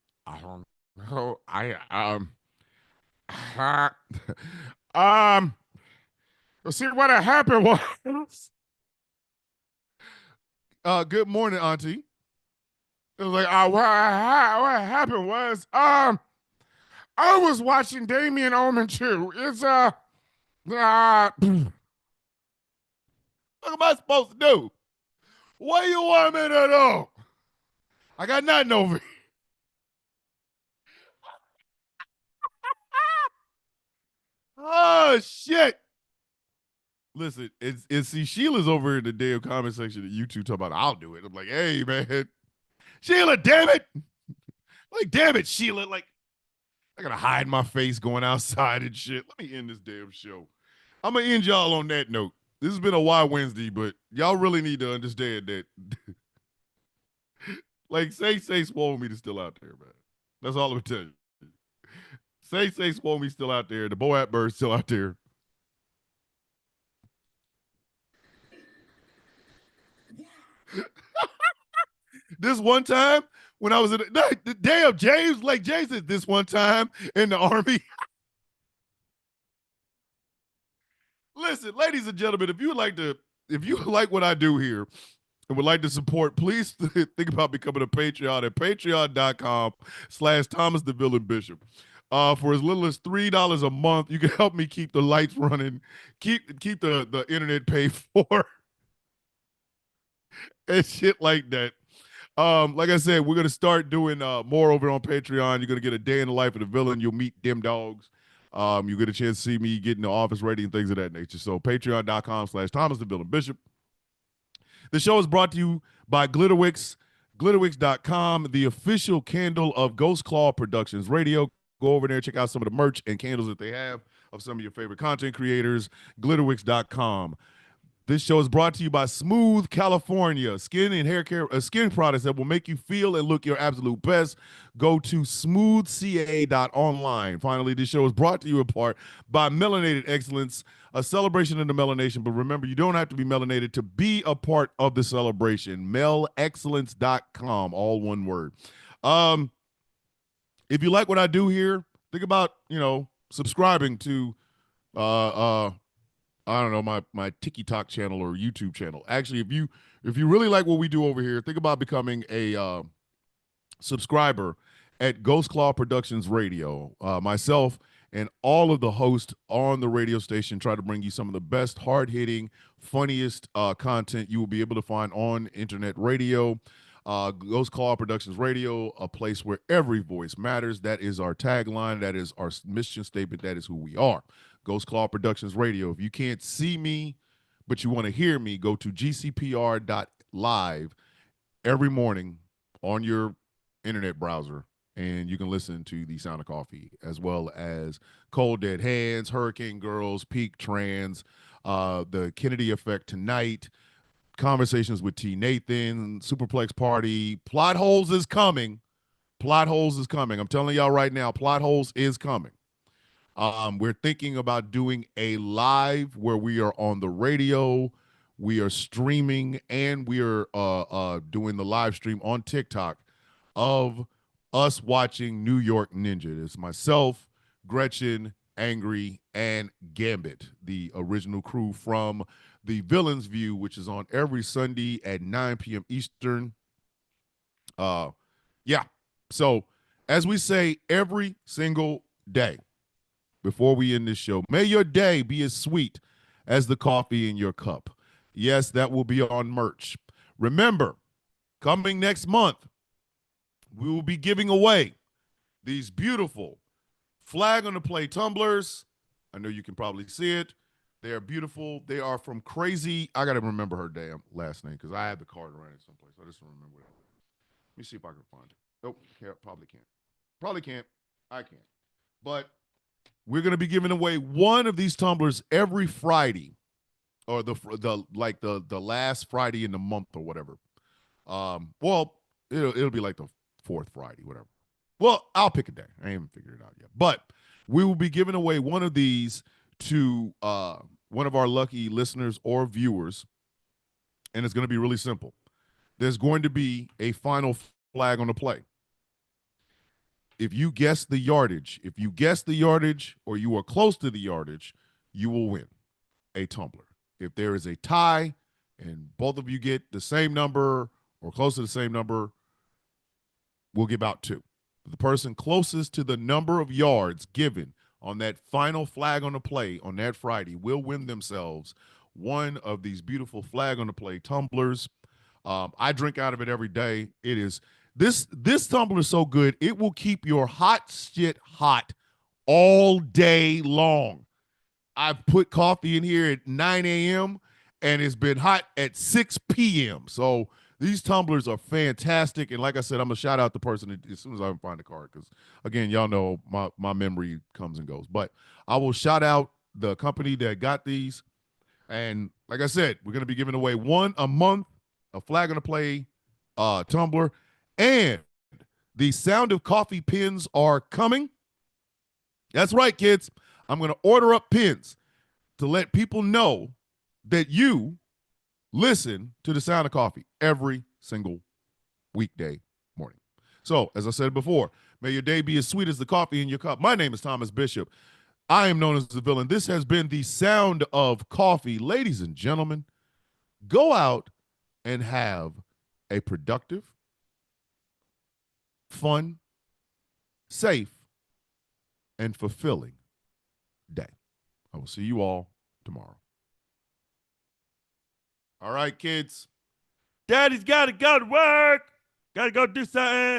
know. uh, um, see what happened was, good morning, Auntie. It was like, what happened was, I was watching Damien Omen too. What am I supposed to do? What do you want me to do? I got nothing over here. Oh shit! Listen, it's see Sheila's over in the damn comment section of YouTube talking about I'll do it. I'm like, hey man, Sheila, damn it! Like, damn it, Sheila! Like, I gotta hide my face going outside and shit. Let me end this damn show. I'm gonna end y'all on that note. This has been a Why Wednesday, but y'all really need to understand that, like, say Swole Meat is still out there, man. That's all I'm gonna tell you. Say Swole Meat still out there. The Boat Bird's still out there. This one time when I was in the damn James, like James said, this one time in the army. Listen, ladies and gentlemen, if you like what I do here and would like to support, please think about becoming a Patreon at patreon.com/Thomas the Villain Bishop. For as little as $3 a month, you can help me keep the lights running, keep the internet paid for, and shit like that. Like I said, we're gonna start doing more over on Patreon. You're gonna get a day in the life of the villain. You'll meet them dogs. You get a chance to see me get in the office ready and things of that nature. So patreon.com/Thomas the Villain Bishop. The show is brought to you by Glitterwix, glitterwix.com, the official candle of Ghost Claw Productions Radio. Go over there, check out some of the merch and candles that they have of some of your favorite content creators. Glitterwix.com. This show is brought to you by Smooth California, skin and hair care, skin products that will make you feel and look your absolute best. Go to smoothca.online. Finally, this show is brought to you in part by Melanated Excellence, a celebration of the melanation. But remember, you don't have to be melanated to be a part of the celebration. Melexcellence.com, all one word. If you like what I do here, think about, subscribing to I don't know, my TikTok channel or YouTube channel. Actually, if you really like what we do over here, think about becoming a subscriber at Ghost Claw Productions Radio. Myself and all of the hosts on the radio station try to bring you some of the best, hard-hitting, funniest content you will be able to find on internet radio. Ghost Claw Productions Radio, a place where every voice matters. That is our tagline. That is our mission statement. That is who we are. Ghost Claw Productions Radio. If you can't see me, but you want to hear me, go to gcpr.live every morning on your internet browser, and you can listen to the Sound of Coffee, as well as Cold Dead Hands, Hurricane Girls, Peak Trans, the Kennedy Effect Tonight, Conversations with T. Nathan, Superplex Party. Plot Holes is coming. Plot Holes is coming. I'm telling y'all right now, Plot Holes is coming. We're thinking about doing a live where we are on the radio, we are streaming, and we are doing the live stream on TikTok of us watching New York Ninja. It's myself, Gretchen, Angry, and Gambit, the original crew from The Villain's View, which is on every Sunday at 9 p.m. Eastern. Yeah. So as we say every single day, before we end this show, may your day be as sweet as the coffee in your cup. Yes, that will be on merch. Remember, coming next month, we will be giving away these beautiful Flag on the Play tumblers. I know you can probably see it. They are beautiful. They are from Crazy. I got to remember her damn last name because I have the card around it someplace. I just don't remember it. Let me see if I can find it. Nope, probably can't. Probably can't. I can't. But we're going to be giving away one of these tumblers every Friday, or the last Friday in the month or whatever. Well, it'll be like the fourth Friday, whatever. Well, I'll pick a day. I haven't figured it out yet. But we will be giving away one of these to one of our lucky listeners or viewers, and it's going to be really simple. there's going to be a final flag on the play. If you guess the yardage, or you are close to the yardage, you will win a tumbler. If there is a tie and both of you get the same number or close to the same number, we'll give out two. The person closest to the number of yards given on that final flag on the play on that Friday will win themselves one of these beautiful flag on the play tumblers. I drink out of it every day. It is this tumbler is so good, it will keep your hot shit hot all day long. I've put coffee in here at 9 a.m. and it's been hot at 6 p.m. So these tumblers are fantastic. And like I said, I'm going to shout out the person as soon as I find the card because, again, y'all know my memory comes and goes. But I will shout out the company that got these. And like I said, we're going to be giving away one a month, a flag on the play tumbler. And the Sound of Coffee pins are coming. That's right, kids. I'm going to order up pins to let people know that you listen to the Sound of Coffee every single weekday morning. So, as I said before, may your day be as sweet as the coffee in your cup. My name is Thomas Bishop. I am known as the villain. This has been the Sound of Coffee. Ladies and gentlemen, go out and have a productive, fun, safe, and fulfilling day. I will see you all tomorrow. All right, kids. Daddy's got to go to work. Got to go do something.